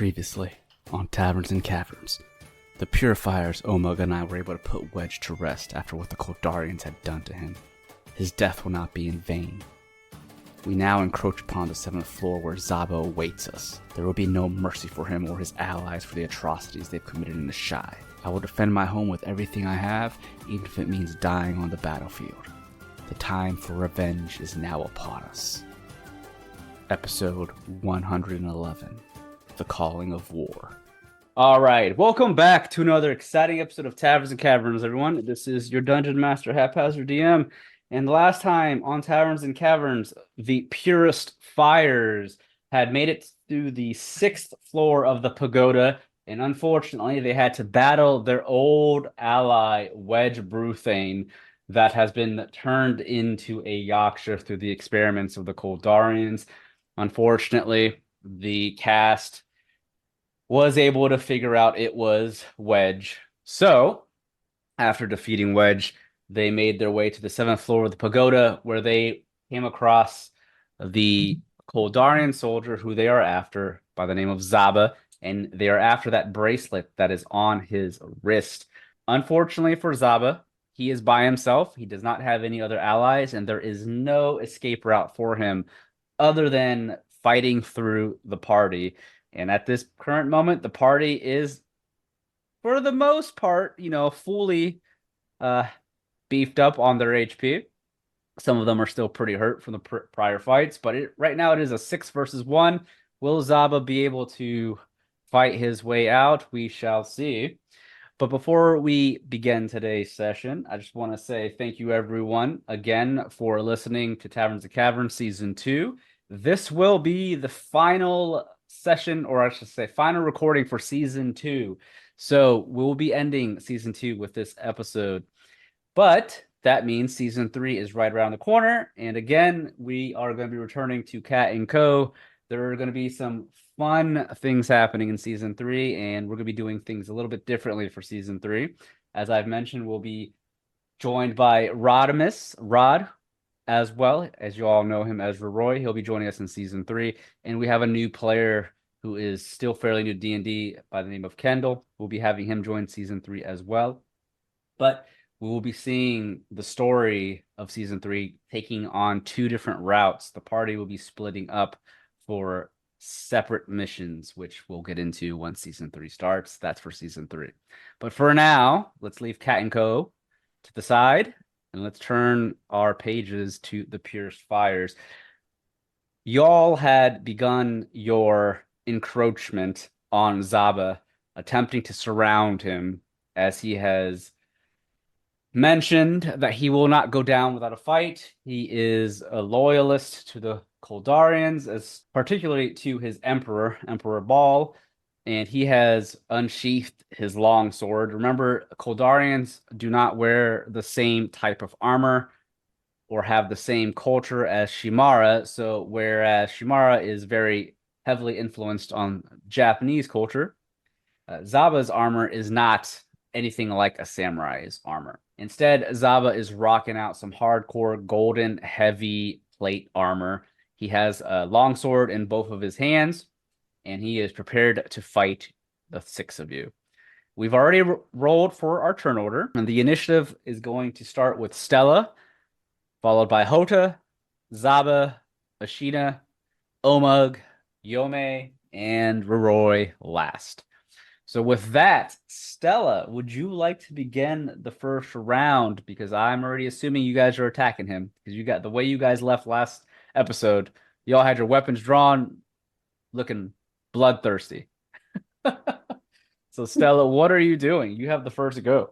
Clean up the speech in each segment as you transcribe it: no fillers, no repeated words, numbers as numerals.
Previously, on Taverns and Caverns, the purifiers Omega and I were able to put Wedge to rest after what the Kholdarians had done to him. His death will not be in vain. We now encroach upon the 7th floor where Zaba awaits us. There will be no mercy for him or his allies for the atrocities they've committed in the Shy. I will defend my home with everything I have, even if it means dying on the battlefield. The time for revenge is now upon us. Episode 111. The Calling of War. Alright, welcome back to another exciting episode of Taverns and Caverns, everyone. This is your Dungeon Master, HaphazardDM. And the last time on Taverns and Caverns, the purifiers had made it through the 6th floor of the pagoda, and unfortunately they had to battle their old ally, Wedge Brewthane, that has been turned into a Yaksha through the experiments of the Kholdarians. Unfortunately, the cast was able to figure out it was Wedge. So, after defeating Wedge, they made their way to the 7th floor of the pagoda, where they came across the Kholdarian soldier who they are after by the name of Zaba, and they are after that bracelet that is on his wrist. Unfortunately for Zaba, he is by himself. He does not have any other allies, and there is no escape route for him other than fighting through the party. And at this current moment, the party is, for the most part, fully beefed up on their HP. Some of them are still pretty hurt from the prior fights, but right now it is a 6 versus 1. Will Zaba be able to fight his way out? We shall see. But before we begin today's session, I just want to say thank you, everyone, again, for listening to Taverns and Caverns Season 2. This will be the final session, or I should say final recording for Season 2. So we'll be ending Season 2 with this episode. But that means Season 3 is right around the corner. And again, we are going to be returning to Cat & Co. There are going to be some fun things happening in Season 3, and we're going to be doing things a little bit differently for Season 3. As I've mentioned, we'll be joined by Rod, as well, as you all know him as Roroi. He'll be joining us in Season 3. And we have a new player who is still fairly new to D&D by the name of Kendall. We'll be having him join Season 3 as well. But we will be seeing the story of Season 3 taking on 2 different routes. The party will be splitting up for separate missions, which we'll get into once Season 3 starts. That's for Season 3. But for now, let's leave Cat & Co. to the side, and let's turn our pages to the purifiers. Y'all had begun your encroachment on Zaba, attempting to surround him, as he has mentioned that he will not go down without a fight. He is a loyalist to the Kholdarians, as particularly to his Emperor Ball, and he has unsheathed his long sword. Remember, Kholdarians do not wear the same type of armor or have the same culture as Shimara. So whereas Shimara is very heavily influenced on Japanese culture, Zaba's armor is not anything like a samurai's armor. Instead, Zaba is rocking out some hardcore golden heavy plate armor. He has a longsword in both of his hands, and he is prepared to fight the 6 of you. We've already rolled for our turn order, and the initiative is going to start with Stella, followed by Houta, Zaba, Ashina, Omug, Yome, and Roroi last. So with that, Stella, would you like to begin the first round? Because I'm already assuming you guys are attacking him. Because you got the way you guys left last episode. You all had your weapons drawn, looking bloodthirsty. So Stella, what are you doing? You have the first go.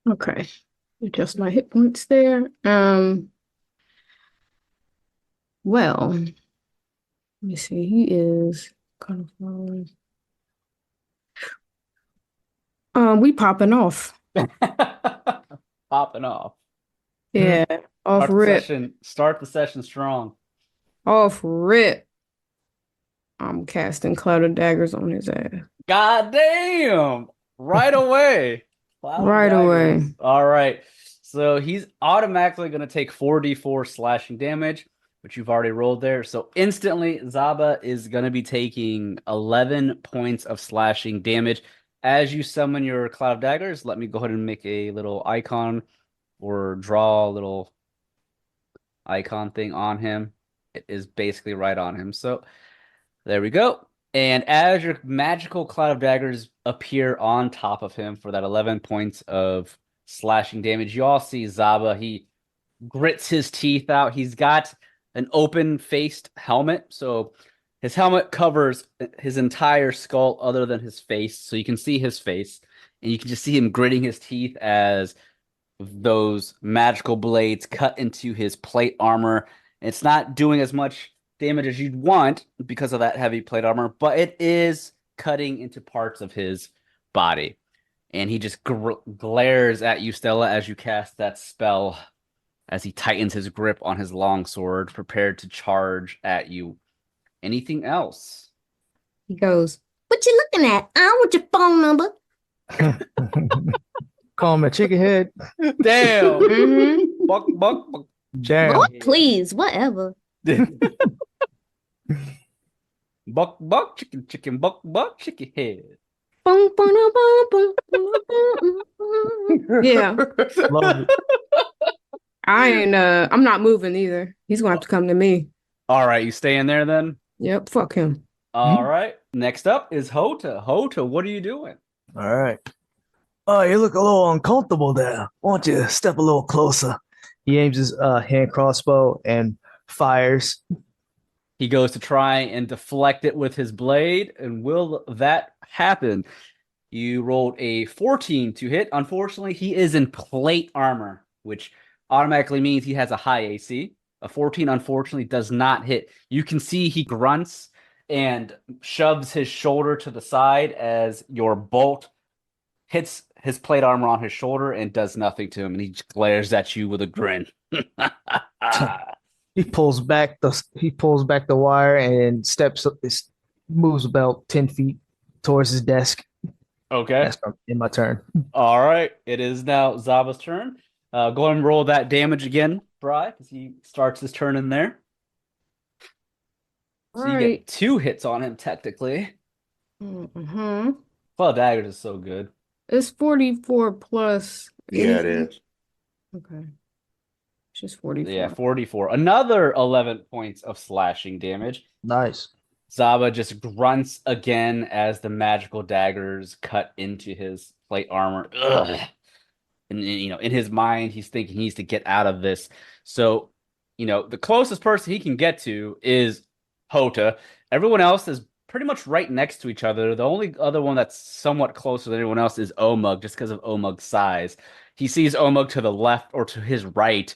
Okay. Adjust my hit points there. Well, let me see. He is kind of following. We popping off. Popping off. Yeah, off rip. Start the session strong. Off rip. I'm casting Cloud of Daggers on his ass. God damn! Right away. Right away. All right. So he's automatically going to take 4d4 slashing damage. which you've already rolled there. So instantly, Zaba is going to be taking 11 points of slashing damage. As you summon your Cloud of Daggers, let me go ahead and make a little icon or draw a little icon thing on him. It is basically right on him. So there we go. And as your magical Cloud of Daggers appear on top of him for that 11 points of slashing damage, you all see Zaba. He grits his teeth out. He's got an open-faced helmet, so his helmet covers his entire skull other than his face, so you can see his face, and you can just see him gritting his teeth as those magical blades cut into his plate armor. It's not doing as much damage as you'd want because of that heavy plate armor, but it is cutting into parts of his body. And he just glares at you, Stella, as you cast that spell, as he tightens his grip on his long sword, prepared to charge at you. Anything else? He goes, "What you looking at? I want your phone number." Call him a chicken head. Damn. Mm-hmm. Buck, buck, buck. Jam. Boy, please, whatever. Buck, buck, chicken, chicken, buck, buck, chicken head. Boom, boom, boom, boom, boom, boom, boom. Yeah, Love it. I'm not moving either. He's gonna have to come to me. All right, you stay in there then? Yep, fuck him. All right. Next up is Houta. Houta, what are you doing? All right. Oh, you look a little uncomfortable there. Why don't you step a little closer? He aims his hand crossbow and fires. He goes to try and deflect it with his blade, and will that happen? You rolled a 14 to hit. Unfortunately, he is in plate armor, which automatically means he has a high AC. A 14, unfortunately, does not hit. You can see he grunts and shoves his shoulder to the side as your bolt hits his plate armor on his shoulder and does nothing to him, and he glares at you with a grin. He pulls back the wire and moves about 10 feet towards his desk. Okay. That's in my turn. All right. It is now Zaba's turn. Go ahead and roll that damage again, Bri, because he starts his turn in there. So you get 2 hits on him, technically. Mm-hmm. Well, daggers is so good. It's 44 plus. Yeah, it is. Okay. It's just 44. Yeah, 44. Another 11 points of slashing damage. Nice. Zaba just grunts again as the magical daggers cut into his plate armor. Ugh. And in his mind, he's thinking he needs to get out of this. So, the closest person he can get to is Houta. Everyone else is pretty much right next to each other. The only other one that's somewhat closer than anyone else is Omug, just because of Omug's size. He sees Omug to the left or to his right.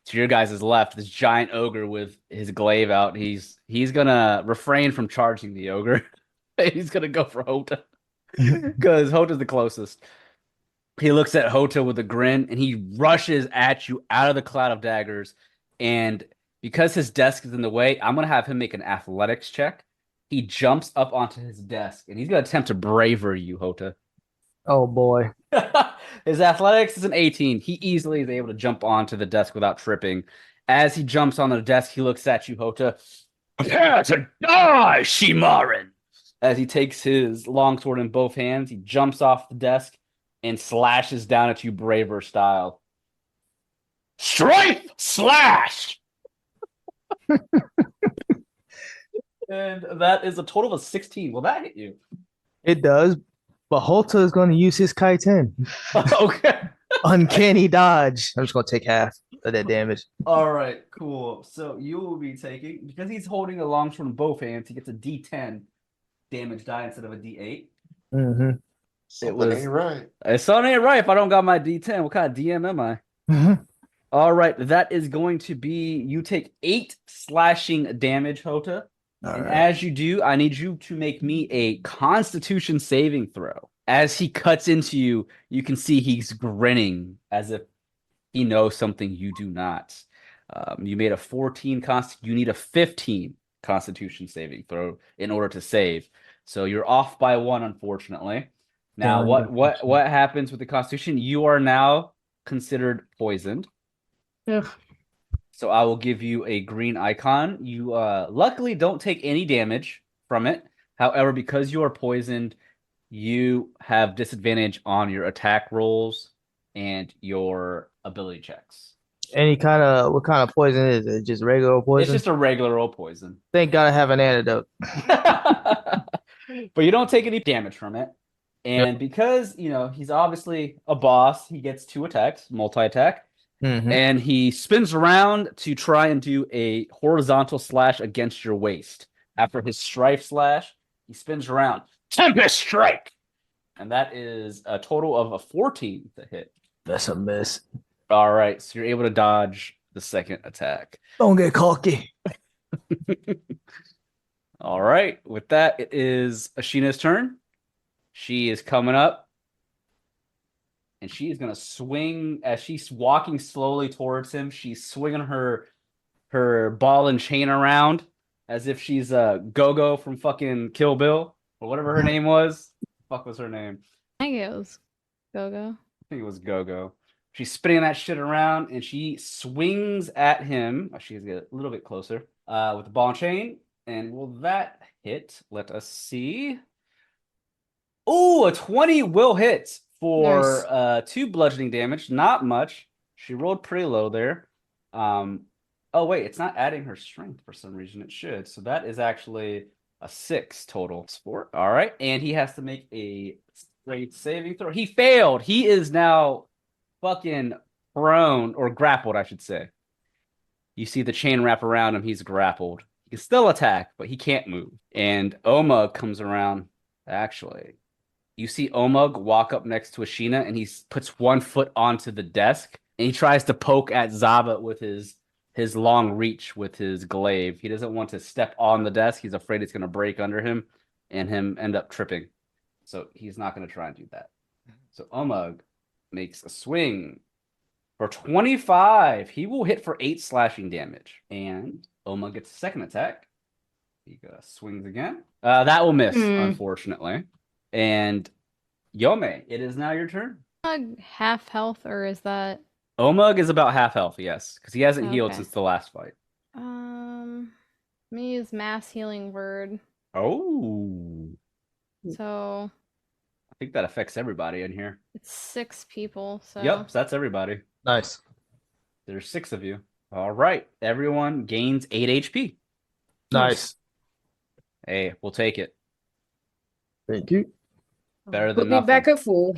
To your guys' left, this giant ogre with his glaive out. He's gonna refrain from charging the ogre. He's gonna go for Houta because Hota's the closest. He looks at Houta with a grin and he rushes at you out of the cloud of daggers. And because his desk is in the way, I'm gonna have him make an athletics check. He jumps up onto his desk and he's gonna attempt to braver you, Houta. Oh boy. His athletics is an 18. He easily is able to jump onto the desk without tripping. As he jumps on the desk, he looks at you, Houta. Prepare to die, Shimarin! As he takes his longsword in both hands, he jumps off the desk and slashes down at you, braver style. Strife slash! And that is a total of 16. Will that hit you? It does. But Houta is going to use his Kaiten. Okay. Uncanny dodge. I'm just going to take half of that damage. All right, cool. So you will be taking, because he's holding a longsword in both hands, he gets a D10 damage die instead of a D8. Mm-hmm. Something ain't right. Something ain't right if I don't got my D10. What kind of DM am I? Mm-hmm. All right, that is going to be, you take 8 slashing damage, Houta. And as you do, I need you to make me a Constitution saving throw. As he cuts into you, you can see he's grinning as if he knows something you do not. You made a 14 you need a 15 Constitution saving throw in order to save. So you're off by 1, unfortunately. Now, what happens with the Constitution? You are now considered poisoned. Ugh. So I will give you a green icon. You luckily don't take any damage from it. However, because you are poisoned, you have disadvantage on your attack rolls and your ability checks. What kind of poison is it? Just regular It's poison? just a regular old poison. Thank God I have an antidote. But you don't take any damage from it. And because, he's obviously a boss, he gets 2 attacks, multi-attack. And he spins around to try and do a horizontal slash against your waist. After his strife slash, he spins around. Tempest Strike! And that is a total of a 14 to hit. That's a miss. All right, so you're able to dodge the second attack. Don't get cocky. All right, with that, it is Ashina's turn. She is coming up. And she is going to swing as she's walking slowly towards him. She's swinging her ball and chain around as if she's a Go-Go from fucking Kill Bill or whatever her name was. Fuck was her name? I think it was Go-Go. I think it was Go-Go. She's spinning that shit around and she swings at him. She's get a little bit closer with the ball and chain. And will that hit? Let us see. Oh, a 20 will hit. For Nice. 2 bludgeoning damage, not much. She rolled pretty low there. Oh wait, it's not adding her strength for some reason. It should. So that is actually a 6 total sport. All right, and he has to make a strength saving throw. He failed. He is now fucking prone or grappled, I should say. You see the chain wrap around him. He's grappled. He can still attack, but he can't move. And Oma comes around. Actually. You see Omug walk up next to Ashina, and he puts 1 foot onto the desk, and he tries to poke at Zaba with his long reach with his glaive. He doesn't want to step on the desk. He's afraid it's going to break under him and him end up tripping. So he's not going to try and do that. So Omug makes a swing for 25. He will hit for 8 slashing damage. And Omug gets a second attack. He swings again. That will miss, unfortunately. And Yome, it is now your turn. Half health, or is that? Omug is about half health, yes, because he hasn't healed since the last fight. Let me use mass healing word. Oh. So. I think that affects everybody in here. It's 6 people, so. Yep, so that's everybody. Nice. There's 6 of you. All right, everyone gains 8 HP. Nice. Hey, we'll take it. Thank you. Better Put than me nothing. back at full.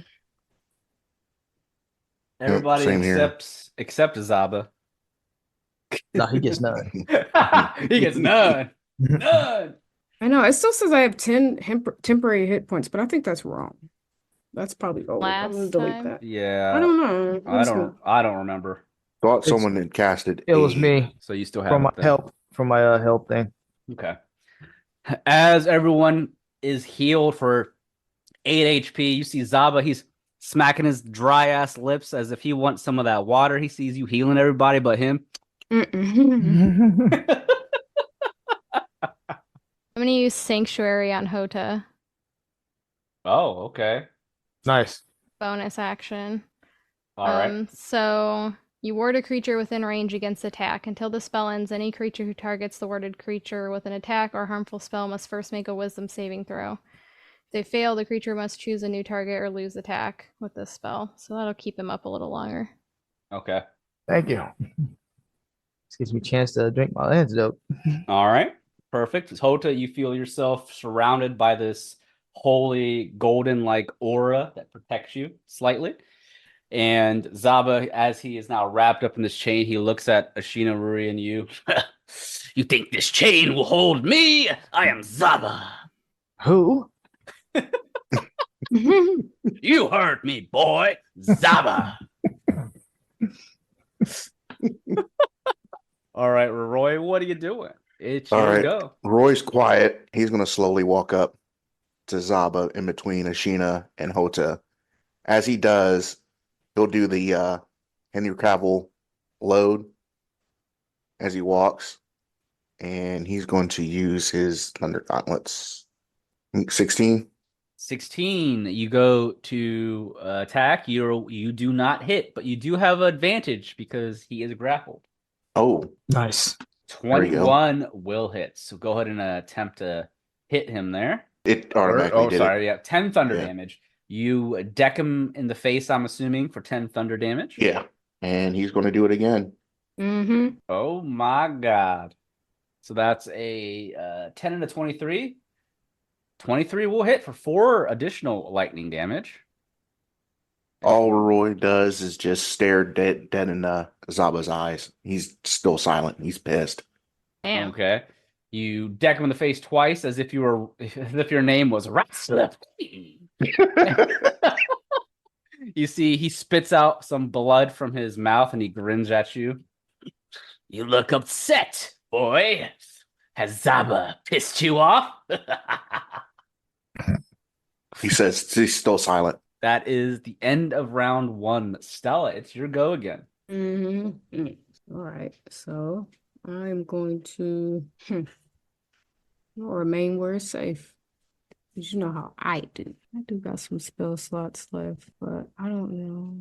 Everybody except Zaba. No, he gets none. He gets none. None. I know. It still says I have 10 temporary hit points, but I think that's wrong. That's probably old. I'm gonna delete that. Yeah. I don't know. I don't remember. Thought someone had casted. It was me. So you still have from my it then. help from my help thing. Okay. As everyone is healed for 8 HP, you see Zaba, he's smacking his dry ass lips as if he wants some of that water. He sees you healing everybody but him. I'm gonna use Sanctuary on Houta. Oh, okay. Nice. Bonus action. All right. So you ward a creature within range against attack. Until the spell ends, any creature who targets the warded creature with an attack or harmful spell must first make a wisdom saving throw. If they fail, the creature must choose a new target or lose attack with this spell. So that'll keep him up a little longer. Okay. Thank you. This gives me a chance to drink my antidote. All right. Perfect. Houta, you feel yourself surrounded by this holy golden-like aura that protects you slightly. And Zaba, as he is now wrapped up in this chain, he looks at Ashina, Ruri, and you. You think this chain will hold me? I am Zaba. Who? You heard me, boy. Zaba. All right, Roroi, what are you doing? It's your go. Roy's quiet. He's going to slowly walk up to Zaba in between Ashina and Houta. As he does, he'll do the Henry Cavill load as he walks. And he's going to use his Thunder Gauntlets. 16. 16. You go to attack. You do not hit, but you do have advantage because he is grappled. Oh, Nice. there you go. 21 will hit. So go ahead and attempt to hit him there. It automatically did it. Yeah, 10 thunder Yeah. damage. You deck him in the face, I'm assuming, for 10 thunder damage. Yeah. And he's going to do it again. Mm-hmm. Oh my god. So that's a 10 and a 23. 23 will hit for 4 additional lightning damage. All Roroi does is just stare dead in Zaba's eyes. He's still silent. He's pissed. Damn. Okay. You deck him in the face twice as if your name was Wrestler. You see, he spits out some blood from his mouth and he grins at you. You look upset, boy. Has Zaba pissed you off? He says he's still silent. That is the end of round 1. Stella, it's your go again. Mm-hmm. All right. So I'm going to remain where it's safe. 'Cause you know how I do. I do got some spell slots left, but I don't know.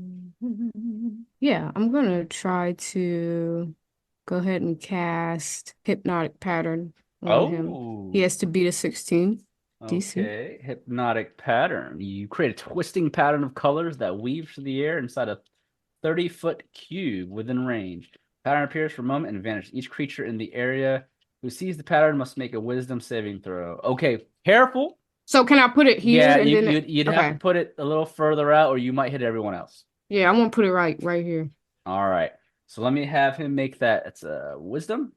Yeah, I'm gonna try to go ahead and cast Hypnotic Pattern on him. He has to beat a 16 DC. Okay, hypnotic pattern. You create a twisting pattern of colors that weave through the air inside a 30-foot cube within range. Pattern appears for a moment and vanishes. Each creature in the area who sees the pattern must make a wisdom saving throw. Okay, careful. So can I put it here? Yeah, and then you'd have to put it a little further out or you might hit everyone else. Yeah, I'm gonna put it right here. All right. So let me have him make that. It's a wisdom.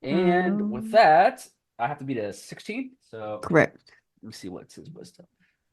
And with that, I have to beat a 16. So Correct. let me see what's his wisdom.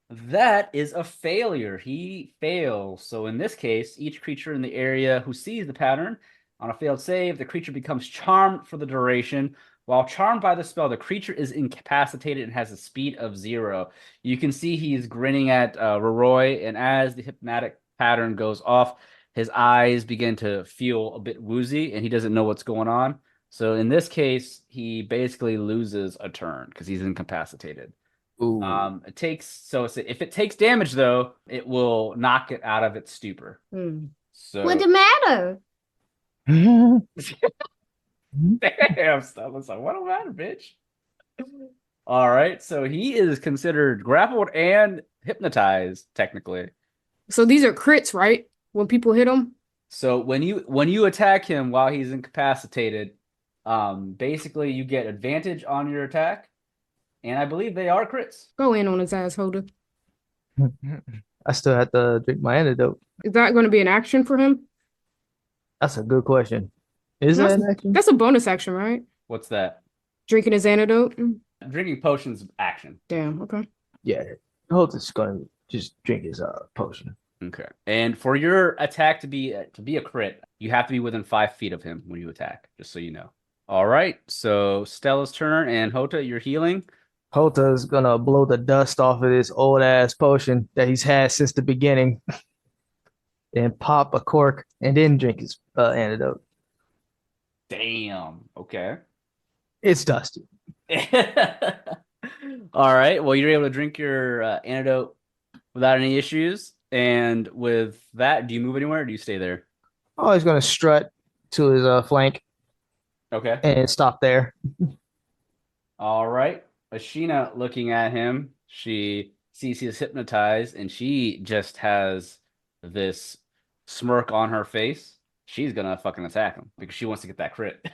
That is a failure. He fails. So in this case, each creature in the area who sees the pattern on a failed save, the creature becomes charmed for the duration. While charmed by the spell, the creature is incapacitated and has a speed of 0. You can see he's grinning at Roroi, and as the hypnotic pattern goes off, his eyes begin to feel a bit woozy, and he doesn't know what's going on. So in this case, he basically loses a turn because he's incapacitated. Ooh. If it takes damage though, it will knock it out of its stupor. So What's the matter? damn stuff. It's like, what don't matter, bitch? All right, so he is considered grappled and hypnotized, technically. So these are crits, right? When people hit him? So when you attack him while he's incapacitated, basically you get advantage on your attack, and I believe they are crits. Go in on his ass, Holder. I still have to drink my antidote. Is that going to be an action for him? That's a good question. Is that an action? That's a bonus action, right? What's that? Drinking his antidote? Drinking potions action. Damn, okay. Yeah. Holt is going to just drink his potion. Okay. And for your attack to be a crit, you have to be within 5 feet of him when you attack, just so you know. All right. So Stella's turn, and Houta, you're healing. Houta is gonna blow the dust off of this old ass potion that he's had since the beginning, and pop a cork, and then drink his antidote. Damn. Okay. It's dusty. All right. Well, you're able to drink your antidote without any issues. And with that, do you move anywhere or do you stay there? Oh, he's gonna strut to his flank. Okay. And stop there. All right. Ashina looking at him, she sees he's hypnotized, and she just has this smirk on her face. She's gonna fucking attack him because she wants to get that crit.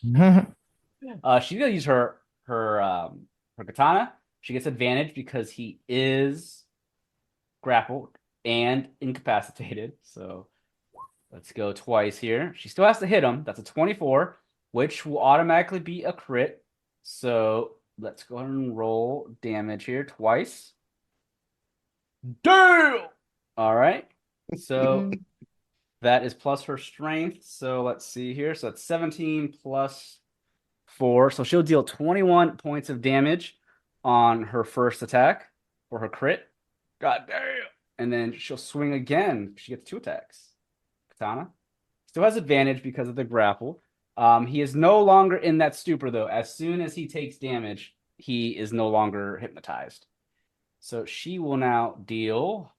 She's gonna use her katana. She gets advantage because he is grappled and incapacitated. So let's go twice here. She still has to hit him. That's a 24, which will automatically be a crit. So let's go ahead and roll damage here twice. Damn! All right. So that is plus her strength. So let's see here. So it's 17 plus 4. So she'll deal 21 points of damage on her first attack for her crit. God damn. And then she'll swing again. She gets 2 attacks. Katana still has advantage because of the grapple. He is no longer in that stupor, though. As soon as he takes damage, he is no longer hypnotized. So she will now deal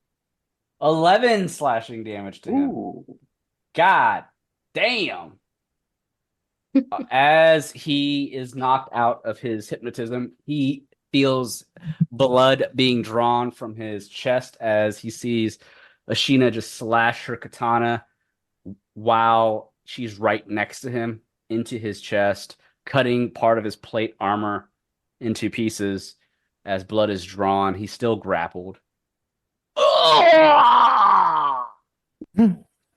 11 slashing damage to him. Ooh. God Damn. As he is knocked out of his hypnotism, he feels blood being drawn from his chest as he sees Ashina just slash her katana while she's right next to him into his chest, cutting part of his plate armor into pieces. As blood is drawn, he's still grappled. He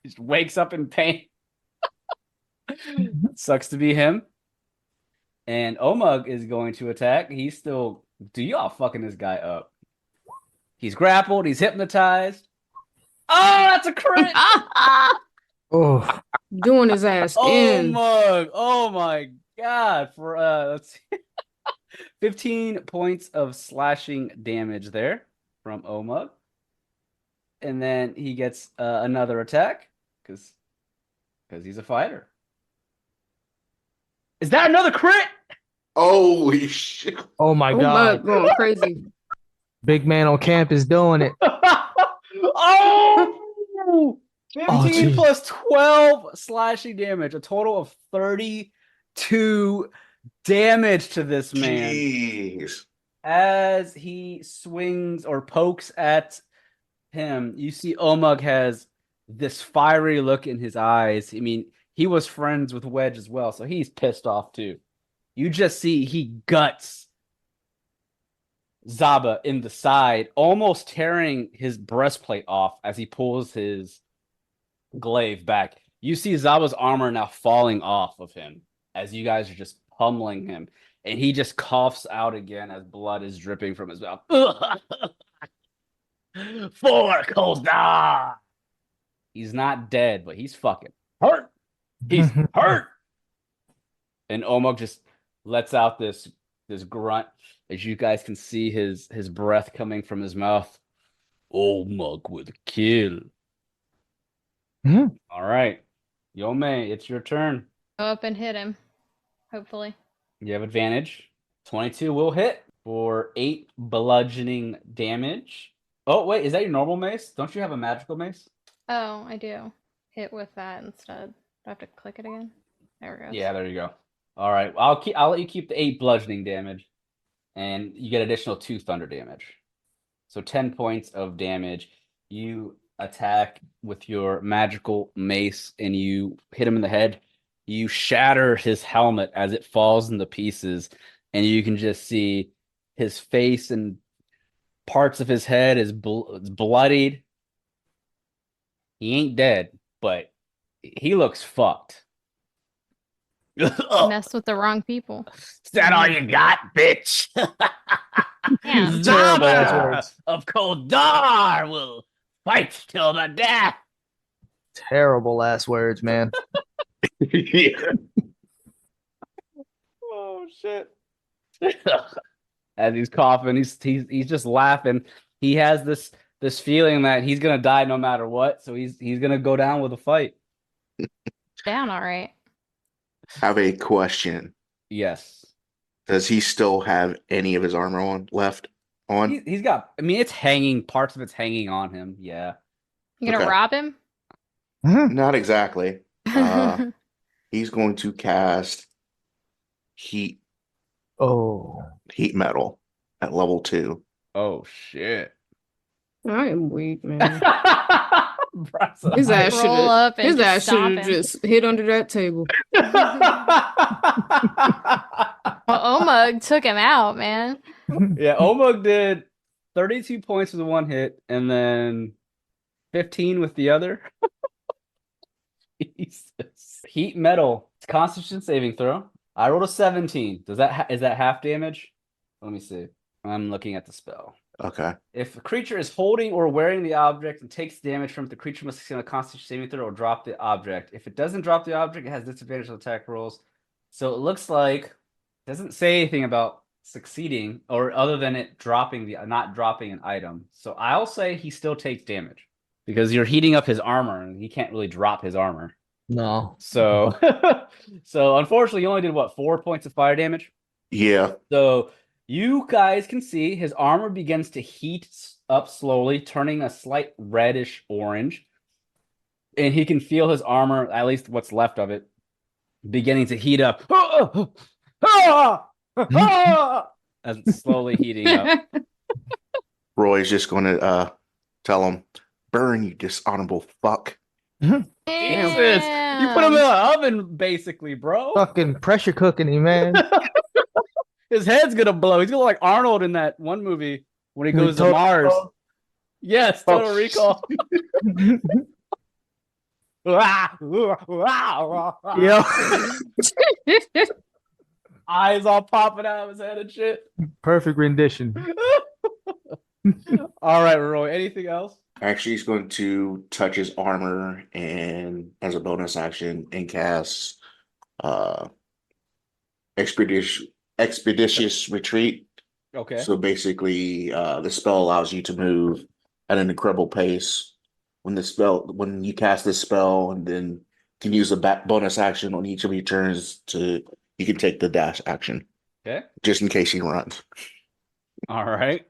just wakes up in pain. Sucks to be him. And Omug is going to attack. He's still... Do y'all fucking this guy up? He's grappled. He's hypnotized. Oh, that's a crit! Oh, Doing his ass in. Omug! Oh my god! For let's see. 15 points of slashing damage there from Omug. And then he gets another attack because he's a fighter. Is that another crit? Holy shit. oh my Oh my, God. going crazy. Big man on campus doing it. Oh! 15 geez. plus 12 slashing damage, a total of 32 damage to this man. Jeez. As he swings or pokes at him, you see Omug has this fiery look in his eyes. I mean, he was friends with Wedge as well, so he's pissed off too. You just see he guts Zaba in the side, almost tearing his breastplate off as he pulls his glaive back. You see Zaba's armor now falling off of him as you guys are just pummeling him, and he just coughs out again as blood is dripping from his mouth. For Kholdar! He's not dead, but he's fucking hurt. He's hurt. And Omog just lets out this grunt as you guys can see his breath coming from his mouth. Omog with a kill. Mhm. All right. Yome, it's your turn. Go up and hit him. Hopefully. You have advantage. 22 will hit for 8 bludgeoning damage. Oh, wait, is that your normal mace? Don't you have a magical mace? Oh, I do. Hit with that instead. Do I have to click it again? There it goes. Yeah, there you go. All right. I'll let you keep the 8 bludgeoning damage, and you get additional 2 thunder damage. So 10 points of damage. You attack with your magical mace, and you hit him in the head. You shatter his helmet as it falls into pieces, and you can just see his face and parts of his head is bloodied. He ain't dead, but he looks fucked. Messed with the wrong people. Is that all you got, bitch? Yeah. Terrible last Zaba words. of Kholdar will fight till the death. Terrible last words, man. Oh shit! As he's coughing, he's just laughing. He has this feeling that he's gonna die no matter what, so he's gonna go down with a fight. Down all right. Have a question. Yes, Does he still have any of his armor left on? he's got. I mean, it's hanging. Parts of it's hanging on him. Yeah. You gonna Okay. rob him? Not exactly. He's going to cast heat Oh. metal at level 2. Oh shit! I am weak, man. Bryson. His ass Roll should up and his just ass should stomp have him. just hit under that table. Well, Omug took him out, man. Yeah, Omug did 32 points with one hit, and then 15 with the other. Jesus. Heat metal. It's Constitution saving throw. I rolled a 17. Is that half damage? Let me see. I'm looking at the spell. Okay. If a creature is holding or wearing the object and takes damage from it, the creature must succeed on a Constitution saving throw or drop the object. If it doesn't drop the object, it has disadvantage on attack rolls. So it looks like it doesn't say anything about succeeding or other than it not dropping an item. So I'll say he still takes damage because you're heating up his armor and he can't really drop his armor. No. So so unfortunately, you only did 4 points of fire damage. Yeah. So you guys can see his armor begins to heat up slowly, turning a slight reddish orange. and he can feel his armor, at least what's left of it, beginning to heat up. As it's slowly heating up. Roy's just going to tell him, "Burn, you dishonorable fuck." Jesus. You put him in the oven, basically, bro. Fucking pressure cooking him, man. His head's gonna blow. He's gonna look like Arnold in that one movie when he goes to Total Mars. Recall. Yes, Total Recall. Yo. Eyes all popping out of his head and shit. Perfect rendition. All right, Roy. Anything else? Actually, he's going to touch his armor and, as a bonus action, and cast expeditious retreat. Okay. So basically, the spell allows you to move at an incredible pace. When you cast this spell, and then can use a bonus action on each of your turns you can take the dash action. Okay. Just in case he runs. All right.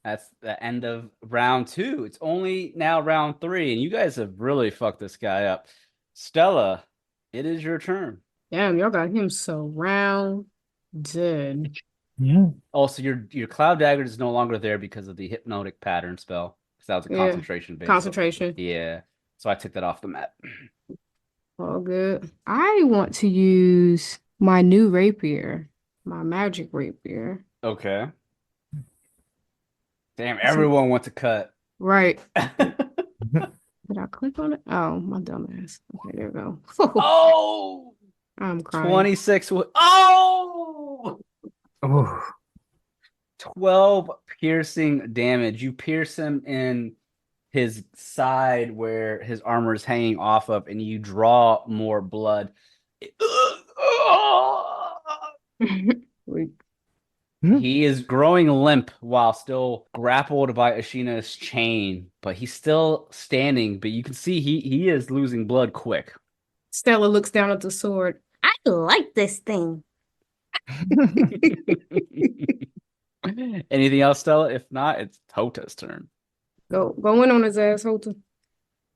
That's the end of round 2. It's only now round 3, and you guys have really fucked this guy up. Stella, it is your turn. Damn, y'all got him surrounded. Yeah. Also, your cloud dagger is no longer there because of the hypnotic pattern spell. Because that was a concentration base. Concentration. Yeah. So I took that off the map. All good. I want to use my new rapier, my magic rapier. Okay. Damn, everyone wants to cut. Right. Did I click on it? Oh, my dumb ass. Okay, there we go. Oh! I'm crying. 26. Oh! Ooh. 12 piercing damage. You pierce him in his side where his armor is hanging off of, and you draw more blood. Wait. He is growing limp while still grappled by Ashina's chain, but he's still standing. But you can see he is losing blood quick. Stella looks down at the sword. I like this thing. Anything else, Stella? If not, it's Hota's turn. Go in on his ass, Houta.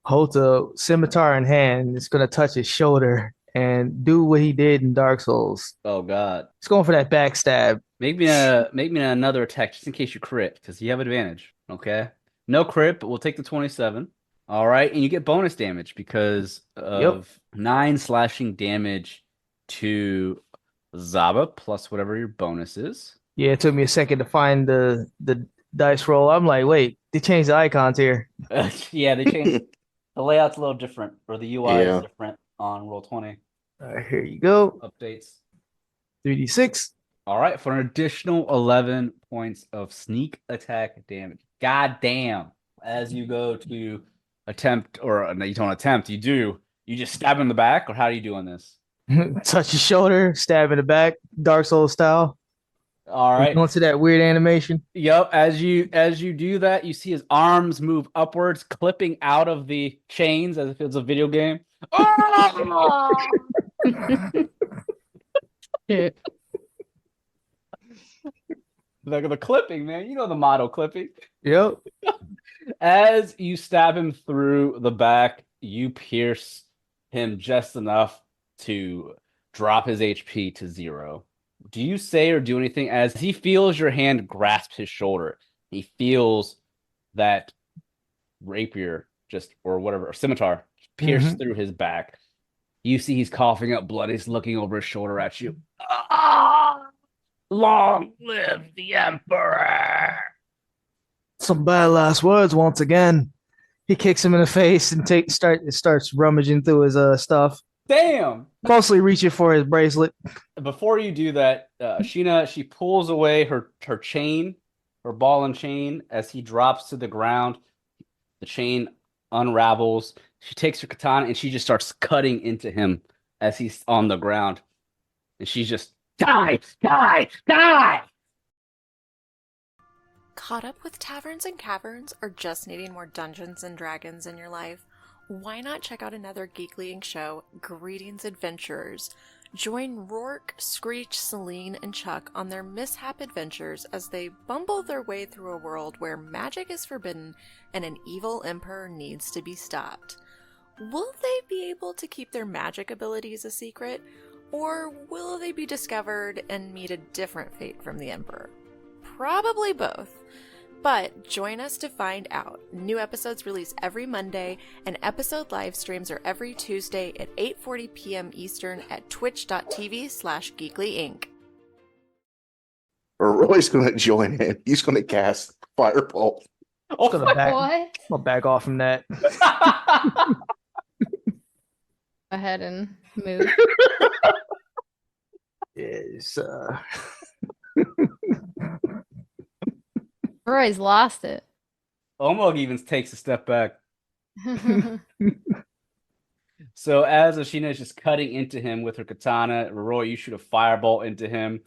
Houta, scimitar in hand, is gonna touch his shoulder and do what he did in Dark Souls. Oh God! He's going for that backstab. Make me another attack just in case you crit, because you have advantage. Okay, no crit, but we'll take the 27. All right, and you get bonus damage because of 9 slashing damage to Zaba plus whatever your bonus is. Yeah, it took me a second to find the dice roll. I'm like, wait, they changed the icons here. Yeah, they changed. The layout's a little different, or the UI Yeah. is different on Roll20 All right, here you go. updates. 3d6. All right, for an additional 11 points of sneak attack damage. God damn. As you go to attempt, or no, you don't attempt, you just stab him in the back, or how are you doing this? Touch his shoulder, stab in the back, Dark Souls style. All right. Going to that weird animation. Yep. As you do that, you see his arms move upwards, clipping out of the chains as if it's a video game. Oh! Shit. The clipping, man. You know the motto, clipping. Yep. As you stab him through the back, you pierce him just enough to drop his HP to 0. Do you say or do anything as he feels your hand grasp his shoulder? He feels that rapier or scimitar pierce through his back. You see he's coughing up blood. He's looking over his shoulder at you. Long live the Emperor! Some bad last words once again. He kicks him in the face and starts rummaging through his stuff. Damn! Mostly reaching for his bracelet. Before you do that, Sheena, she pulls away her chain, her ball and chain. As he drops to the ground, the chain unravels. She takes her katana and she just starts cutting into him as he's on the ground. And she's just, die, die, die! Caught up with Taverns and Caverns, or just needing more Dungeons and Dragons in your life? Why not check out another Geekly Inc. show, Greetings Adventurers? Join Rourke, Screech, Celine, and Chuck on their mishap adventures as they bumble their way through a world where magic is forbidden and an evil emperor needs to be stopped. Will they be able to keep their magic abilities a secret, or will they be discovered and meet a different fate from the Emperor? Probably both. But join us to find out. New episodes release every Monday, and episode live streams are every Tuesday at 8:40 p.m. Eastern at twitch.tv/geeklyinc. Roy's gonna join in. He's gonna cast Fireball. I'm gonna back, What? I'm gonna back off from that. Go ahead and move. Yes. Roy's lost it. Omog even takes a step back. So as Ashina is just cutting into him with her katana, Roroi, you shoot a fireball into him.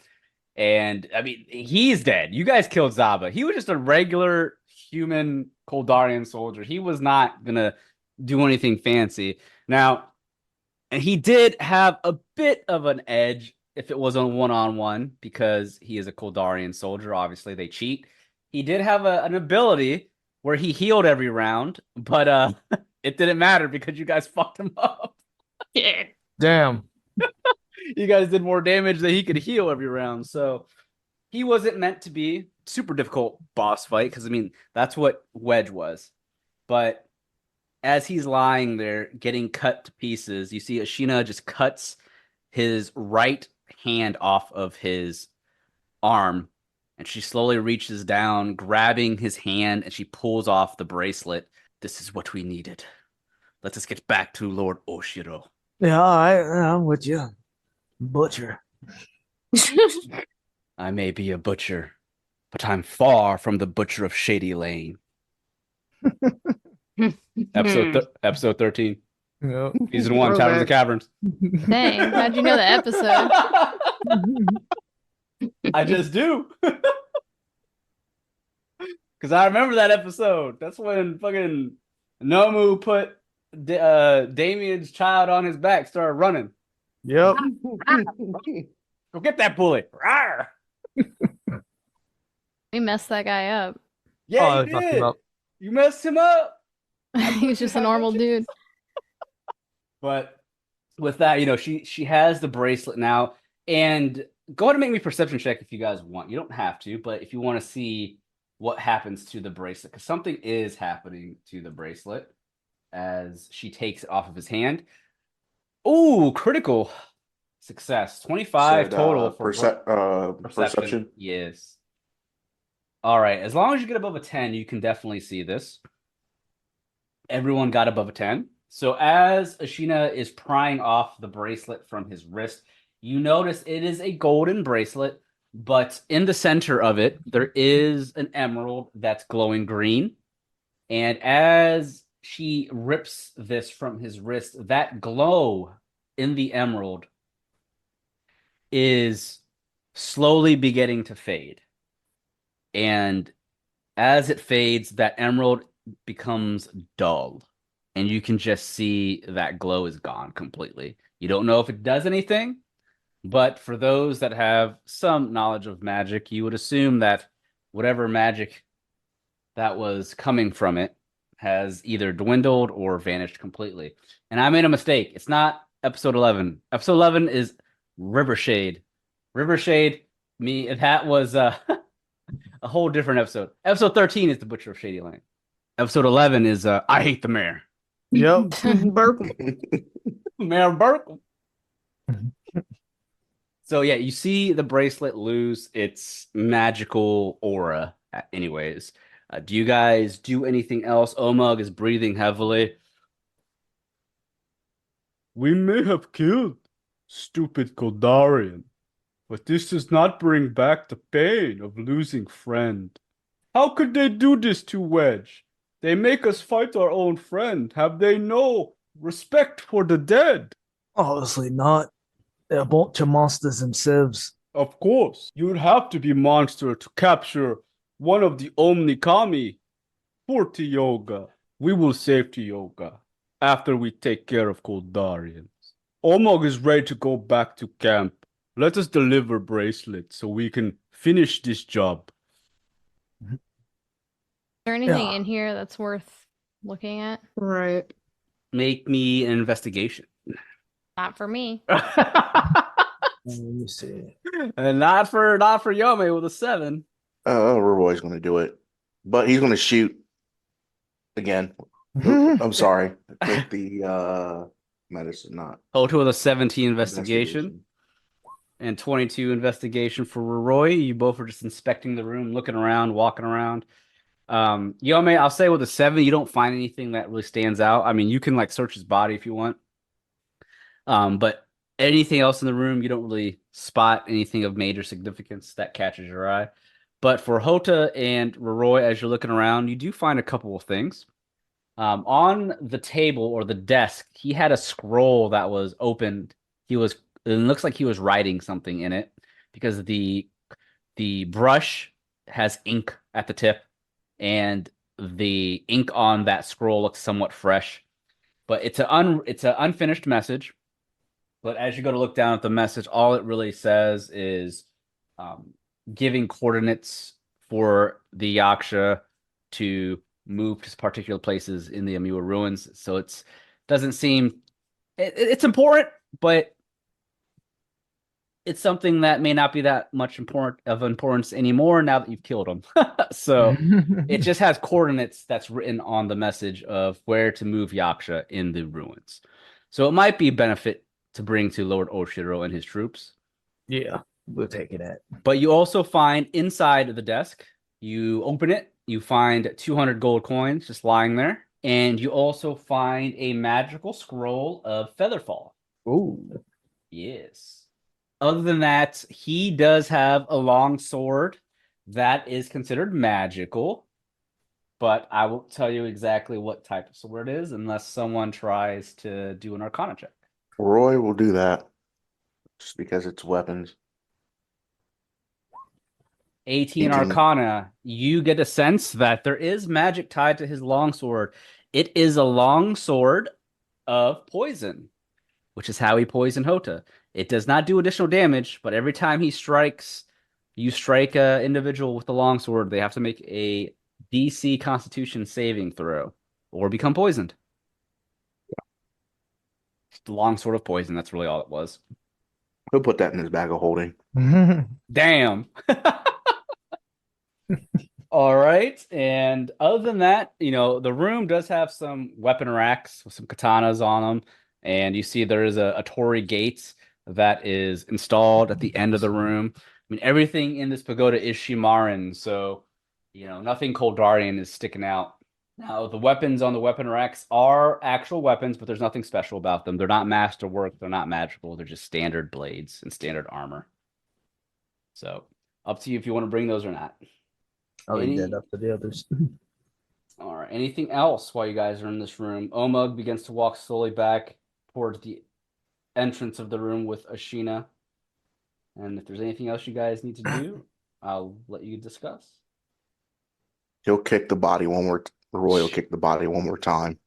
And, I mean, he's dead. You guys killed Zaba. He was just a regular human Kholdarian soldier. He was not going to do anything fancy. Now, and he did have a bit of an edge if it was on one-on-one, because he is a Kholdarian soldier. Obviously, they cheat. He did have an ability where he healed every round, but it didn't matter because you guys fucked him up. Yeah. Damn. You guys did more damage than he could heal every round. So he wasn't meant to be super difficult boss fight, because, I mean, that's what Wedge was. But as he's lying there getting cut to pieces, you see Ashina just cuts his right hand off of his arm, and she slowly reaches down, grabbing his hand, and she pulls off the bracelet. This is what we needed. Let us get back to Lord Oshiro. Yeah, all right. I'm with you. Butcher. I may be a butcher, but I'm far from the butcher of Shady Lane. Episode 13. Yep. Season 1, Taverns and Caverns. Dang, how'd you know the episode? I just do. Because I remember that episode. That's when fucking Nomu put Damien's child on his back, started running. Yep. Go get that bully. Rawr! We messed that guy up. Yeah, Oh, you I fucked him did. up. You messed him up. He's just a normal dude. But with that, you know, she has the bracelet now. And go ahead and make me a perception check if you guys want. You don't have to, but if you want to see what happens to the bracelet, because something is happening to the bracelet as she takes it off of his hand. Ooh, critical success. 25 Said, total for perception. Yes. All right. As long as you get above a 10, you can definitely see this. Everyone got above a 10. So as Ashina is prying off the bracelet from his wrist, you notice it is a golden bracelet, but in the center of it, there is an emerald that's glowing green. And as she rips this from his wrist, that glow in the emerald is slowly beginning to fade. And as it fades, that emerald becomes dull. And you can just see that glow is gone completely. You don't know if it does anything, but for those that have some knowledge of magic, you would assume that whatever magic that was coming from it has either dwindled or vanished completely. And I made a mistake. It's not episode 11. Episode 11 is Rivershade. Rivershade, that was a whole different episode. Episode 13 is The Butcher of Shady Lane. Episode 11 is I Hate the Mayor. Yep. Burp. Mayor Burke. So yeah, you see the bracelet lose its magical aura anyways. Do you guys do anything else? Omug is breathing heavily. We may have killed stupid Kholdarian, but this does not bring back the pain of losing friend. How could they do this to Wedge? They make us fight our own friend. Have they no respect for the dead? Obviously not. They're a bunch of monsters themselves. Of course, you would have to be monster to capture one of the Omnikami. For Tioga, we will save Tioga after we take care of Kholdarians. Omog is ready to go back to camp. Let us deliver bracelet so we can finish this job. Is there anything Yeah. in here that's worth looking at? Right. make me an investigation. Not for me. Let me see. And not for Yome with a 7. Roroi's going to do it, but he's going to shoot again. I'm sorry. With the medicine, not Houta with a 17 investigation. And 22 investigation for Roroi. You both are just inspecting the room, looking around, walking around. Yome, I'll say with a 7, you don't find anything that really stands out. I mean, you can like search his body if you want. But anything else in the room, you don't really spot anything of major significance that catches your eye. But for Houta and Roroi, as you're looking around, you do find a couple of things. On the table or the desk, he had a scroll that was opened. It looks like he was writing something in it because the brush has ink at the tip, and the ink on that scroll looks somewhat fresh. But it's an unfinished message. But as you go to look down at the message, all it really says is giving coordinates for the Yaksha to move to particular places in the Amiwa ruins. So doesn't seem it's important, but it's something that may not be that much importance anymore now that you've killed him. So it just has coordinates that's written on the message of where to move Yaksha in the ruins. So it might be a benefit to bring to Lord Oshiro and his troops. Yeah, we'll take it at. But you also find inside of the desk, you open it, you find 200 gold coins just lying there, and you also find a magical scroll of Featherfall. Ooh. Yes. Other than that, he does have a long sword that is considered magical, but I won't tell you exactly what type of sword it is unless someone tries to do an Arcana check. Roy will do that just because it's weapons. 18 Arcana, you get a sense that there is magic tied to his longsword. It is a longsword of poison, which is how he poisoned Houta. It does not do additional damage, but every time he strikes, you strike an individual with the longsword, they have to make a DC Constitution saving throw or become poisoned. The longsword of poison, that's really all it was. He'll put that in his bag of holding. Damn. All right. And other than that, the room does have some weapon racks with some katanas on them. And you see there is a Torii gate that is installed at the end of the room. I mean, everything in this pagoda is Shimaran, so, nothing Kholdarian is sticking out. Now, the weapons on the weapon racks are actual weapons, but there's nothing special about them. They're not masterwork. They're not magical. They're just standard blades and standard armor. So, up to you if you want to bring those or not. I'll leave that up to the others. All right. Anything else while you guys are in this room? Omug begins to walk slowly back towards the entrance of the room with Ashina. And if there's anything else you guys need to do, I'll let you discuss. He'll kick the body one more. Roy will kick the body one more time.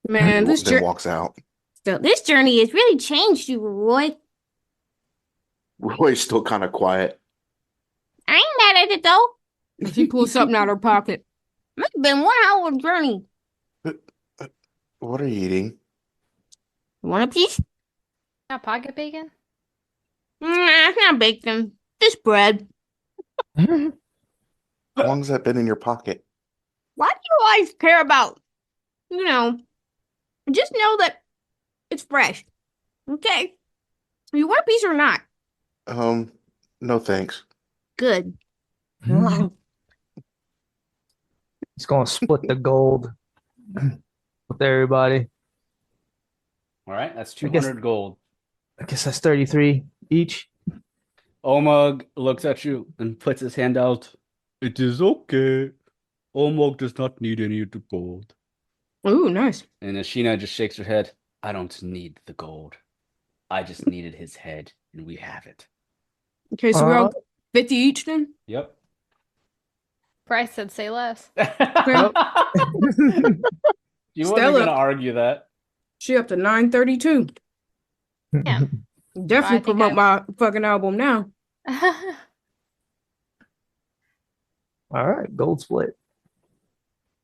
Man, then walks out. This journey has really changed you, Roy. Roy's still kind of quiet. I ain't mad at it though. If he pulls something out of her pocket. Must have been 1 hour journey. What are you eating? Want a piece? Not pocket bacon? It's not bacon. Just bread. How long has that been in your pocket? Why do you always care about, just know that it's fresh. Okay? You want a piece or not? No thanks. Good. He's going to split the gold with everybody. All right. That's 200 gold. I guess that's 33 each. Omug looks at you and puts his hand out. It is okay. Omug does not need any of the gold. Ooh, nice. And Ashina just shakes her head. I don't need the gold. I just needed his head, and we have it. Okay, so we're all 50 each then? Yep. Bryce said say less. You wasn't going to argue that. She up to 932. Yeah. Definitely promote my fucking album now. All right, gold split.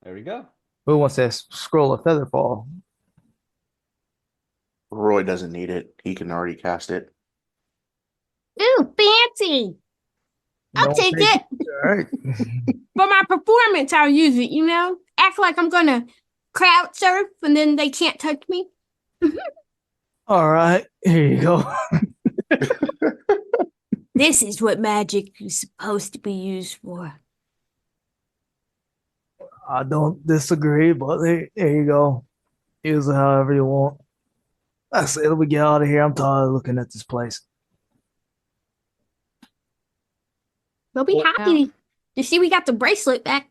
There we go. Who wants that scroll of Featherfall? Roy doesn't need it. He can already cast it. Ooh, fancy. I'll Don't take take it. All right. For my performance, I'll use it, you know? Act like I'm gonna crowd surf and then they can't touch me. All right. Here you go. This is what magic is supposed to be used for. I don't disagree, but there you go. Use it however you want. I said we get out of here. I'm tired of looking at this place. They'll be Yeah. happy to see we got the bracelet back.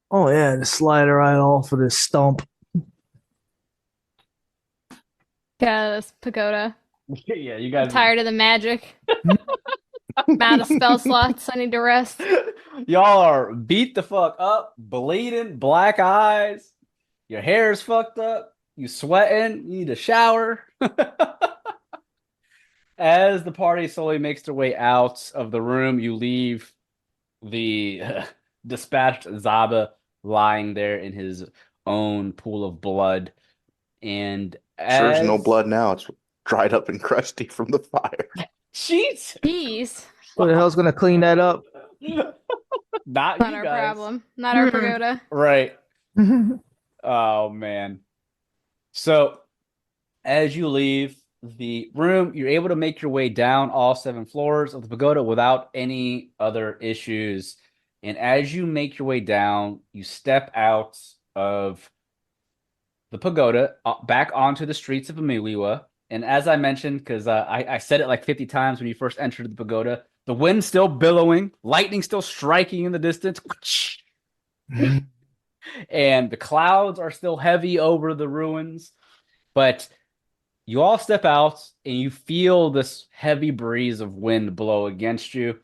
Oh yeah, just slide it right off of this stump. Yeah, this pagoda. Yeah, you I'm guys. tired of the magic. I'm out of spell slots. I need to rest. Y'all are beat the fuck up, bleeding, black eyes. Your hair's fucked up. You sweating. You need a shower. As the party slowly makes their way out of the room, you leave the dispatched Zaba lying there in his own pool of blood. And Sure as no as- blood now. It's dried up and crusty from the fire. Jeez. Jeez. Who the hell's gonna clean that up? Not Not you our guys. problem. Not our pagoda. Right. Oh man. So as you leave the room, you're able to make your way down all 7 floors of the pagoda without any other issues. And as you make your way down, you step out of the pagoda back onto the streets of Amiliwa. And as I mentioned, because I said it like 50 times when you first entered the pagoda, the wind's still billowing, lightning still striking in the distance. And the clouds are still heavy over the ruins. But you all step out and you feel this heavy breeze of wind blow against you.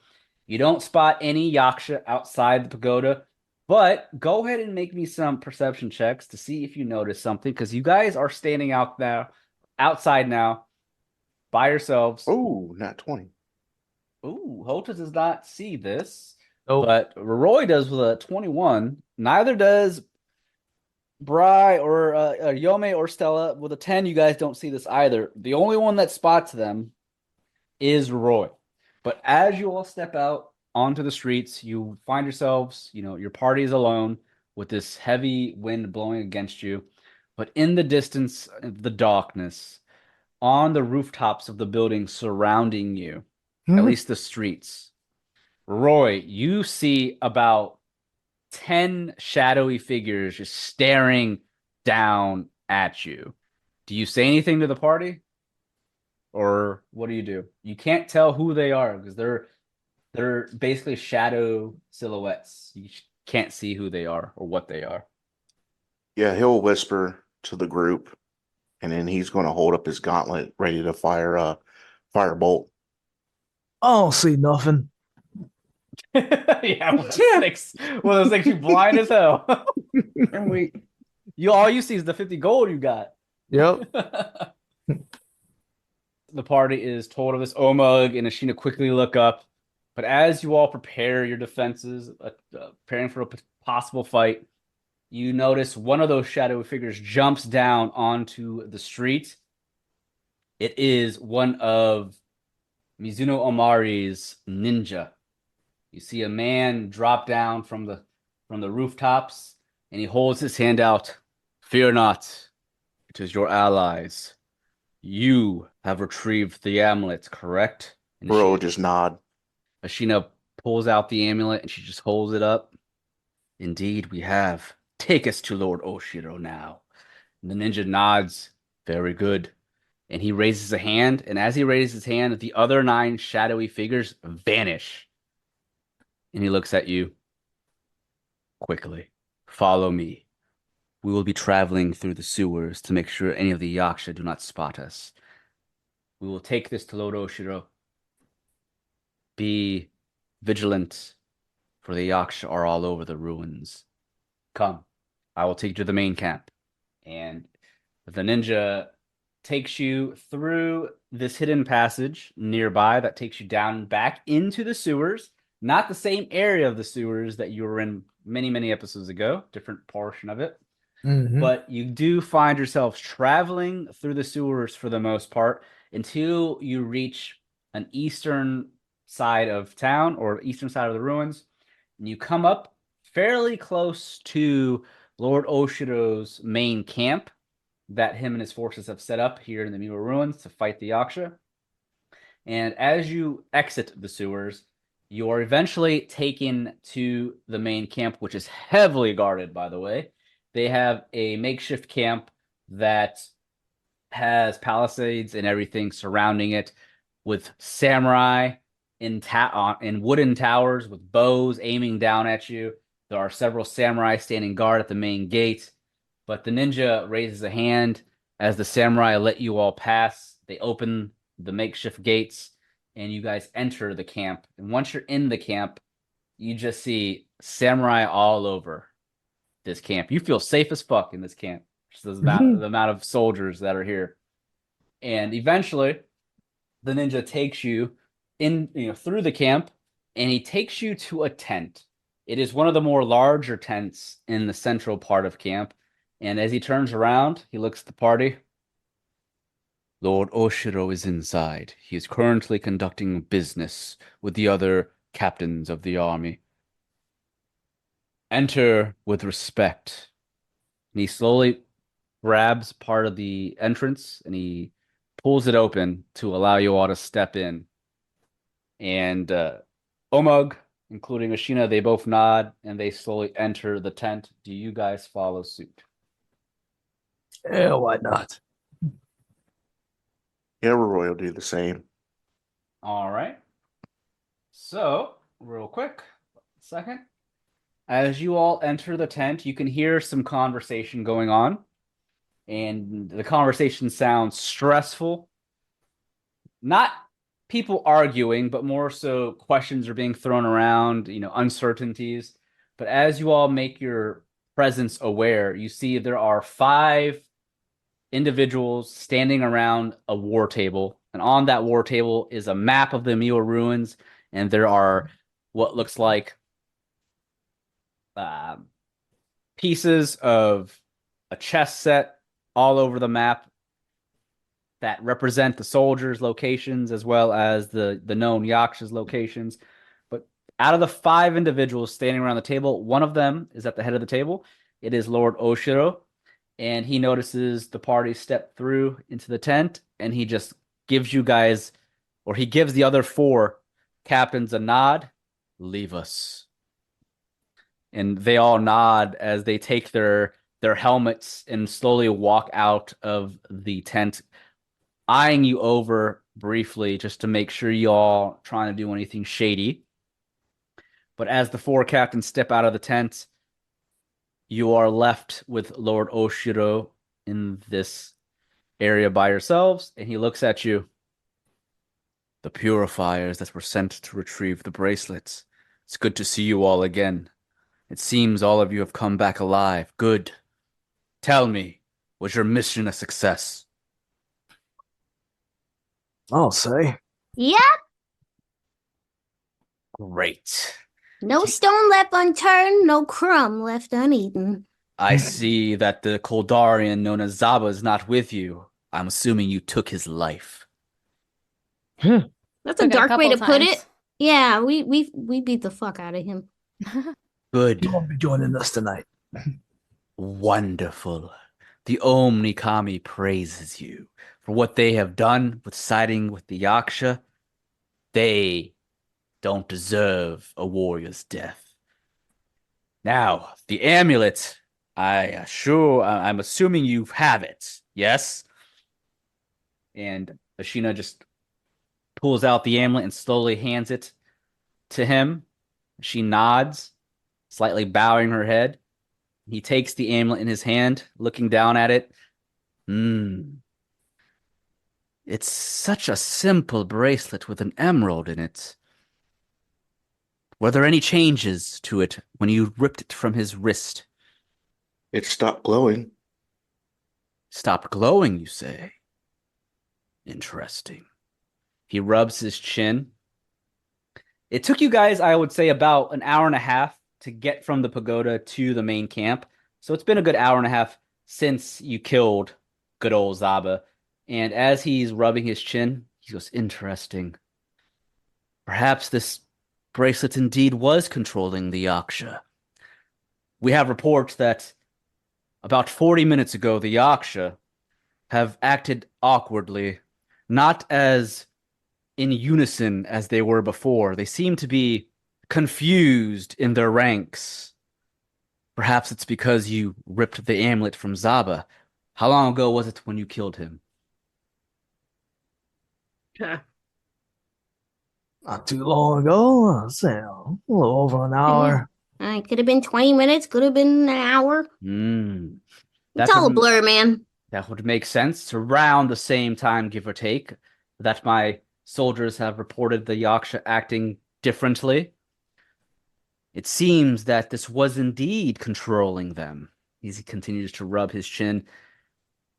You don't spot any yaksha outside the pagoda, but go ahead and make me some perception checks to see if you notice something, because you guys are standing outside now, by yourselves. Oh, not 20. Ooh, Houta does not see this, Nope. but Roroi does with a 21. Neither does Bry or Yome or Stella with a 10. You guys don't see this either. The only one that spots them is Roy. But as you all step out onto the streets, you find yourselves, your party is alone with this heavy wind blowing against you. But in the distance, the darkness, on the rooftops of the buildings surrounding you, at least the streets, Roy, you see about 10 shadowy figures just staring down at you. Do you say anything to the party? Or what do you do? You can't tell who they are because they're basically shadow silhouettes. You can't see who they are or what they are. Yeah, he'll whisper to the group, and then he's going to hold up his gauntlet, ready to fire a firebolt. I don't see nothing. Yeah, well, those things you blind as hell. And all you see is the 50 gold you got. Yep. The party is told of this Omug, and Ashina quickly look up. But as you all prepare your defenses, preparing for a possible fight, you notice one of those shadowy figures jumps down onto the street. It is one of Mizuno Omari's ninja. You see a man drop down from the rooftops, and he holds his hand out. Fear not, it is your allies. You have retrieved the amulet, correct? And Bro, just nod. Ashina pulls out the amulet and she just holds it up. Indeed, we have. Take us to Lord Oshiro now. And the ninja nods. Very good. And he raises a hand, and as he raises his hand, the other 9 shadowy figures vanish. And he looks at you. Quickly, follow me. We will be traveling through the sewers to make sure any of the yaksha do not spot us. We will take this to Lord Oshiro. Be vigilant, for the yaksha are all over the ruins. Come, I will take you to the main camp. And the ninja takes you through this hidden passage nearby that takes you down back into the sewers. Not the same area of the sewers that you were in many, many episodes ago. Different portion of it. But you do find yourselves traveling through the sewers for the most part until you reach an eastern side of town or eastern side of the ruins. And you come up fairly close to Lord Oshiro's main camp that him and his forces have set up here in the Miwa ruins to fight the Yaksha. And as you exit the sewers, you are eventually taken to the main camp, which is heavily guarded, by the way. They have a makeshift camp that has palisades and everything surrounding it, with samurai in wooden towers with bows aiming down at you. There are several samurai standing guard at the main gate, but the ninja raises a hand as the samurai let you all pass. They open the makeshift gates, and you guys enter the camp. And once you're in the camp, you just see samurai all over this camp. You feel safe as fuck in this camp. Just the amount of soldiers that are here. And eventually, the ninja takes you in, through the camp, and he takes you to a tent. It is one of the more larger tents in the central part of camp. And as he turns around, he looks at the party. Lord Oshiro is inside. He is currently conducting business with the other captains of the army. Enter with respect. And he slowly grabs part of the entrance and he pulls it open to allow you all to step in. And Omug, including Ashina, they both nod and they slowly enter the tent. Do you guys follow suit? Yeah, why not? Yeah, Roroi will do the same. All right. So, real quick, second. As you all enter the tent, you can hear some conversation going on. And the conversation sounds stressful. Not people arguing, but more so questions are being thrown around, uncertainties. But as you all make your presence aware, you see there are 5 individuals standing around a war table. And on that war table is a map of the Miwa ruins. And there are what looks like pieces of a chess set all over the map that represent the soldiers' locations as well as the known Yaksha's locations. But out of the 5 individuals standing around the table, one of them is at the head of the table. It is Lord Oshiro, and he notices the party step through into the tent, and he just gives you guys, or he gives the other 4 captains a nod. Leave us. And they all nod as they take their helmets and slowly walk out of the tent, eyeing you over briefly just to make sure y'all trying to do anything shady. But as the 4 captains step out of the tent, you are left with Lord Oshiro in this area by yourselves, and he looks at you. The purifiers that were sent to retrieve the bracelets. It's good to see you all again. It seems all of you have come back alive. Good. Tell me, was your mission a success? I'll say. Yep. Great. No stone left unturned, no crumb left uneaten. I see that the Kholdarian known as Zaba is not with you. I'm assuming you took his life. That's a Took it a dark way to couple put times. it. Yeah, we beat the fuck out of him. Good. You won't be joining us tonight. Wonderful. The Omni Kami praises you for what they have done with siding with the Yaksha. They don't deserve a warrior's death. Now, the amulet, I'm assuming you have it, yes? And Ashina just pulls out the amulet and slowly hands it to him. She nods, slightly bowing her head. He takes the amulet in his hand, looking down at it. It's such a simple bracelet with an emerald in it. Were there any changes to it when you ripped it from his wrist? It stopped glowing. Stopped glowing, you say? Interesting. He rubs his chin. It took you guys, I would say, about an hour and a half to get from the pagoda to the main camp. So it's been a good hour and a half since you killed good old Zaba. And as he's rubbing his chin, he goes, interesting. Perhaps this bracelet indeed was controlling the Yaksha. We have reports that about 40 minutes ago, the Yaksha have acted awkwardly, not as in unison as they were before. They seem to be confused in their ranks. Perhaps it's because you ripped the amulet from Zaba. How long ago was it when you killed him? Not too long ago. I'd say a little over an hour. It could have been 20 minutes, could have been an hour. It's all a blur, man. That would make sense. It's around the same time, give or take, that my soldiers have reported the Yaksha acting differently. It seems that this was indeed controlling them. He continues to rub his chin.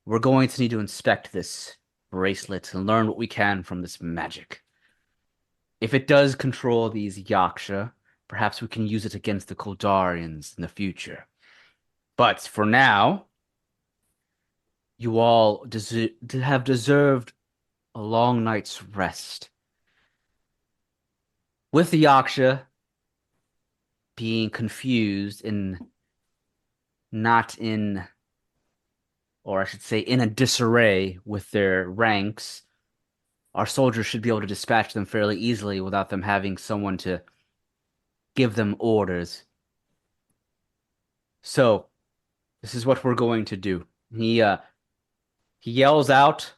We're going to need to inspect this bracelet and learn what we can from this magic. If it does control these Yaksha, perhaps we can use it against the Kholdarians in the future. But for now, you all have deserved a long night's rest. With the Yaksha being confused and not in, or I should say, in a disarray with their ranks, our soldiers should be able to dispatch them fairly easily without them having someone to give them orders. So, this is what we're going to do. He yells out,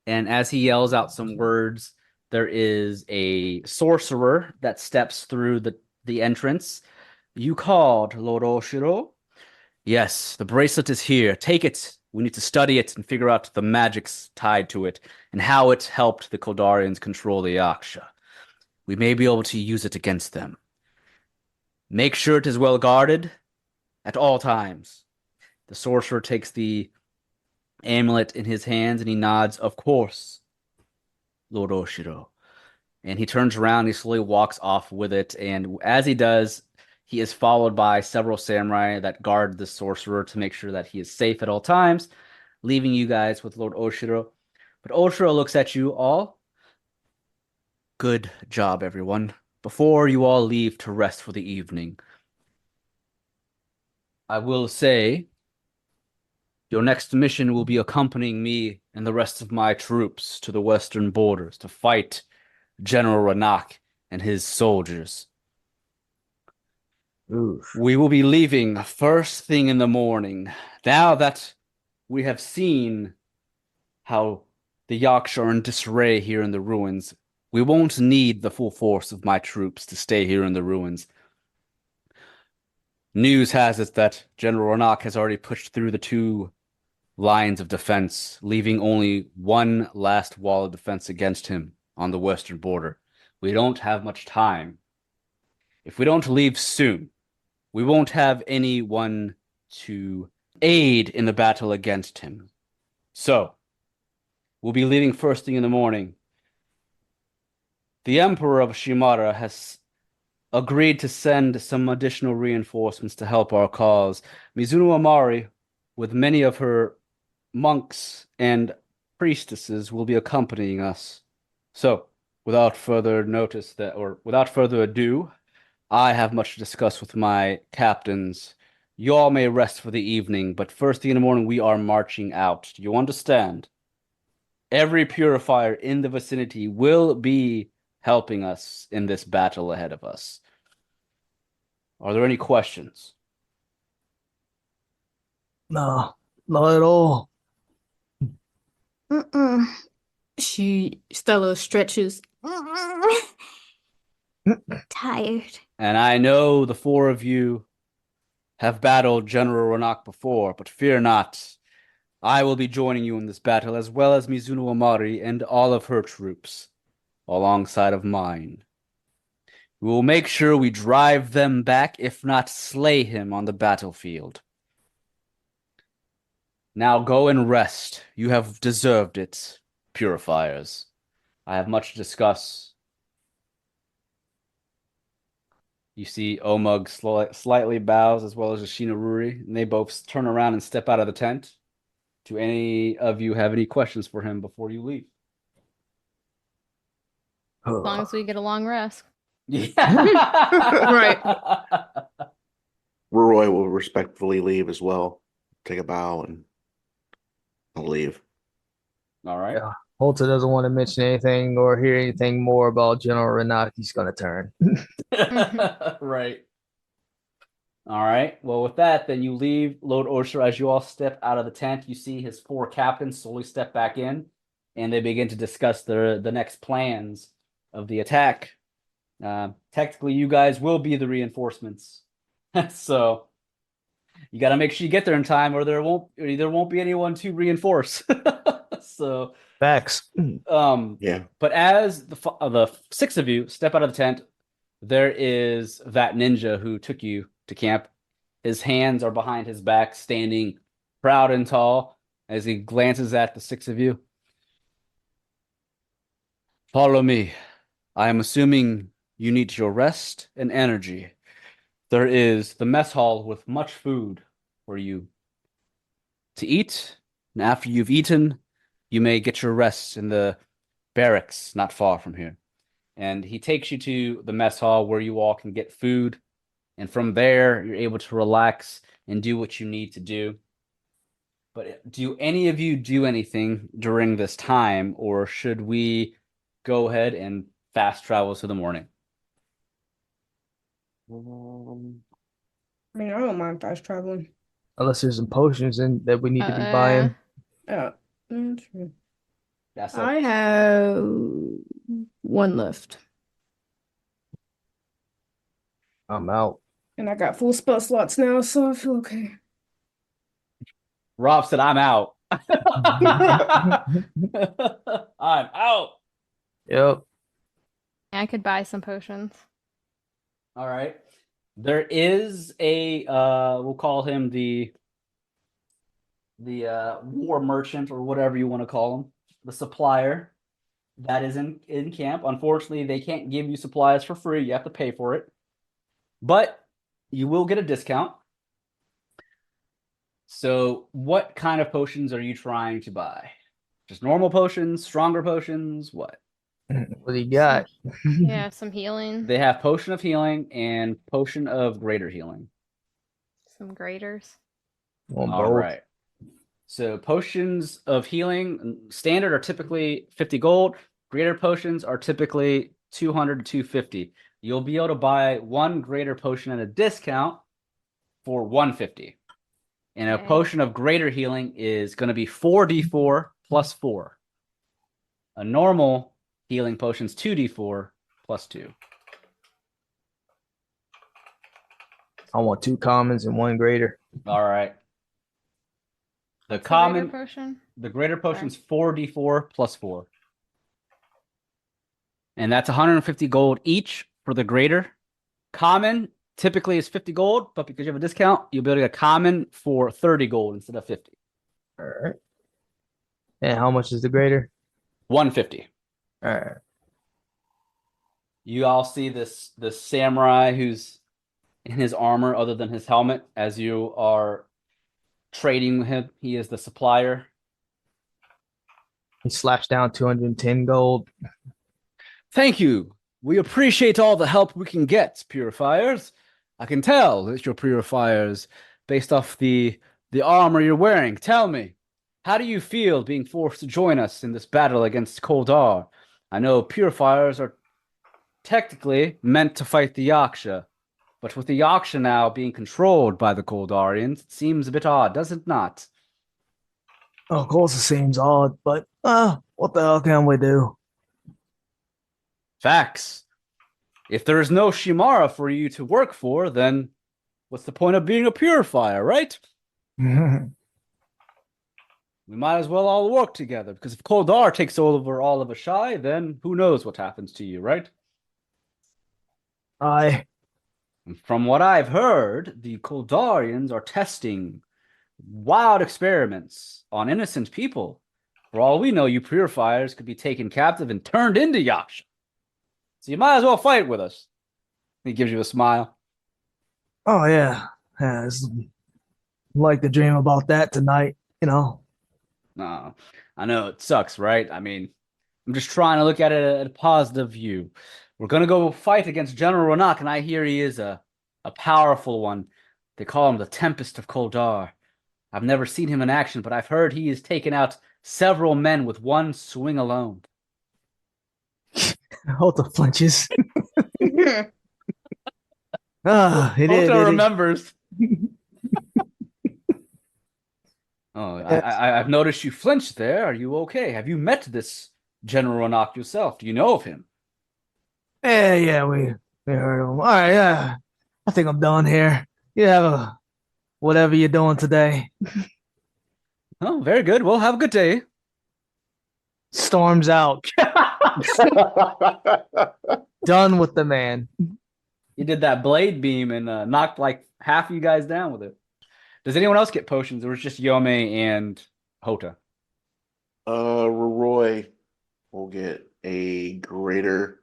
and as he yells out some words, there is a sorcerer that steps through the entrance. You called, Lord Oshiro? Yes, the bracelet is here. Take it. We need to study it and figure out the magics tied to it and how it helped the Kholdarians control the Yaksha. We may be able to use it against them. Make sure it is well guarded at all times. The sorcerer takes the amulet in his hands and he nods, of course, Lord Oshiro. And he turns around, he slowly walks off with it, and as he does, he is followed by several samurai that guard the sorcerer to make sure that he is safe at all times, leaving you guys with Lord Oshiro. But Oshiro looks at you all. Good job, everyone. Before you all leave to rest for the evening, I will say your next mission will be accompanying me and the rest of my troops to the western borders to fight General Ranak and his soldiers. Oof. We will be leaving first thing in the morning. Now that we have seen how the Yaksha are in disarray here in the ruins, we won't need the full force of my troops to stay here in the ruins. News has it that General Ranak has already pushed through the 2 lines of defense, leaving only one last wall of defense against him on the western border. We don't have much time. If we don't leave soon, we won't have anyone to aid in the battle against him. So, we'll be leaving first thing in the morning. The Emperor of Shimara has agreed to send some additional reinforcements to help our cause. Mizuno Amari, with many of her monks and priestesses, will be accompanying us. So, without further ado, I have much to discuss with my captains. You all may rest for the evening, but first thing in the morning we are marching out. Do you understand? Every purifier in the vicinity will be helping us in this battle ahead of us. Are there any questions? No, not at all. Stella stretches. Tired. And I know the 4 of you have battled General Ranak before, but fear not. I will be joining you in this battle, as well as Mizuno Amari and all of her troops, alongside of mine. We will make sure we drive them back, if not slay him on the battlefield. Now go and rest. You have deserved it, purifiers. I have much to discuss. You see Omug slightly bows, as well as Ashina Ruri, and they both turn around and step out of the tent. Do any of you have any questions for him before you leave? As long as we get a long rest. Yeah. Right. Roroi will respectfully leave as well. Take a bow and I'll leave. All right. Yeah. Houta doesn't want to mention anything or hear anything more about General Renaki's going to turn. Right. All right. Well, with that, then you leave Lord Oshiro. As you all step out of the tent, you see his 4 captains slowly step back in, and they begin to discuss the next plans of the attack. Technically, you guys will be the reinforcements, so you got to make sure you get there in time, or there won't be anyone to reinforce. So Facts. Yeah. But as the 6 of you step out of the tent, there is that ninja who took you to camp. His hands are behind his back, standing proud and tall as he glances at the 6 of you. Follow me. I am assuming you need your rest and energy. There is the mess hall with much food for you to eat, and after you've eaten, you may get your rest in the barracks not far from here. And he takes you to the mess hall where you all can get food, and from there, you're able to relax and do what you need to do. But do any of you do anything during this time, or should we go ahead and fast travel to the morning? I mean, I don't mind fast traveling. Unless there's some potions in that we need to be buying. Yeah, true. That's I have 1 left. I'm out. And I got full spell slots now, so I feel okay. Rob said, I'm out. I'm out. Yep. I could buy some potions. All right. There is a we'll call him the war merchant, or whatever you want to call him, the supplier that is in camp. Unfortunately, they can't give you supplies for free. You have to pay for it. But you will get a discount. So what kind of potions are you trying to buy? Just normal potions, stronger potions, what? What do you got? Yeah, some healing. They have potion of healing and potion of greater healing. Some graders. On All both. right. So potions of healing standard are typically 50 gold. Greater potions are typically 200 to 250. You'll be able to buy 1 greater potion at a discount for 150. And a potion of greater healing is going to be 4d4 plus 4. A normal healing potion is 2d4 plus 2. I want 2 commons and 1 greater. All right. The greater potion is 4d4 plus 4. And that's 150 gold each for the greater. Common typically is 50 gold, but because you have a discount, you'll be able to get a common for 30 gold instead of 50. All right. And how much is the greater? 150. All right. You all see this samurai who's in his armor other than his helmet as you are trading with him. He is the supplier. He slaps down 210 gold. Thank you. We appreciate all the help we can get, purifiers. I can tell that you're purifiers based off the armor you're wearing. Tell me, how do you feel being forced to join us in this battle against Kholdar? I know purifiers are technically meant to fight the Yaksha, but with the Yaksha now being controlled by the Kholdarians, it seems a bit odd, does it not? Oh, of course it seems odd, but what the hell can we do? Facts. If there is no Shimara for you to work for, then what's the point of being a purifier, right? We might as well all work together, because if Kholdar takes over all of Ashai, then who knows what happens to you, right? Aye. And from what I've heard, the Kholdarians are testing wild experiments on innocent people. For all we know, you purifiers could be taken captive and turned into Yaksha. So you might as well fight with us. He gives you a smile. Oh yeah, yeah. It's like to dream about that tonight. No, I know it sucks, right? I mean, I'm just trying to look at it at a positive view. We're gonna go fight against General Ronak, and I hear he is a powerful one. They call him the Tempest of Koldar. I've never seen him in action, but I've heard he has taken out several men with one swing alone. Houta flinches. Mhm. Houta remembers. Oh, I've noticed you flinched there. Are you okay? Have you met this General Ronak yourself? Do you know of him? Yeah, we heard him. All right, yeah. I think I'm done here. You have whatever you're doing today. Oh, very good. Well, have a good day. Storms out. Done with the man. You did that blade beam and knocked like half of you guys down with it. Does anyone else get potions, or is it just Yome and Houta? Roroi will get a greater.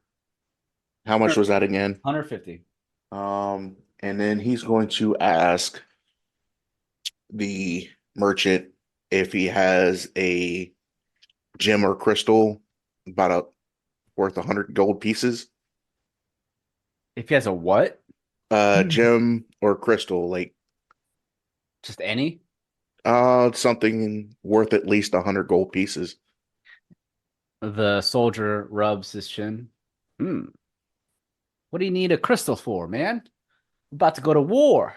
How much was that again? 150. And then he's going to ask the merchant if he has a gem or crystal worth 100 gold pieces. If he has a what? Gem or crystal, like Just any? something worth at least 100 gold pieces. The soldier rubs his chin. What do you need a crystal for, man? I'm about to go to war.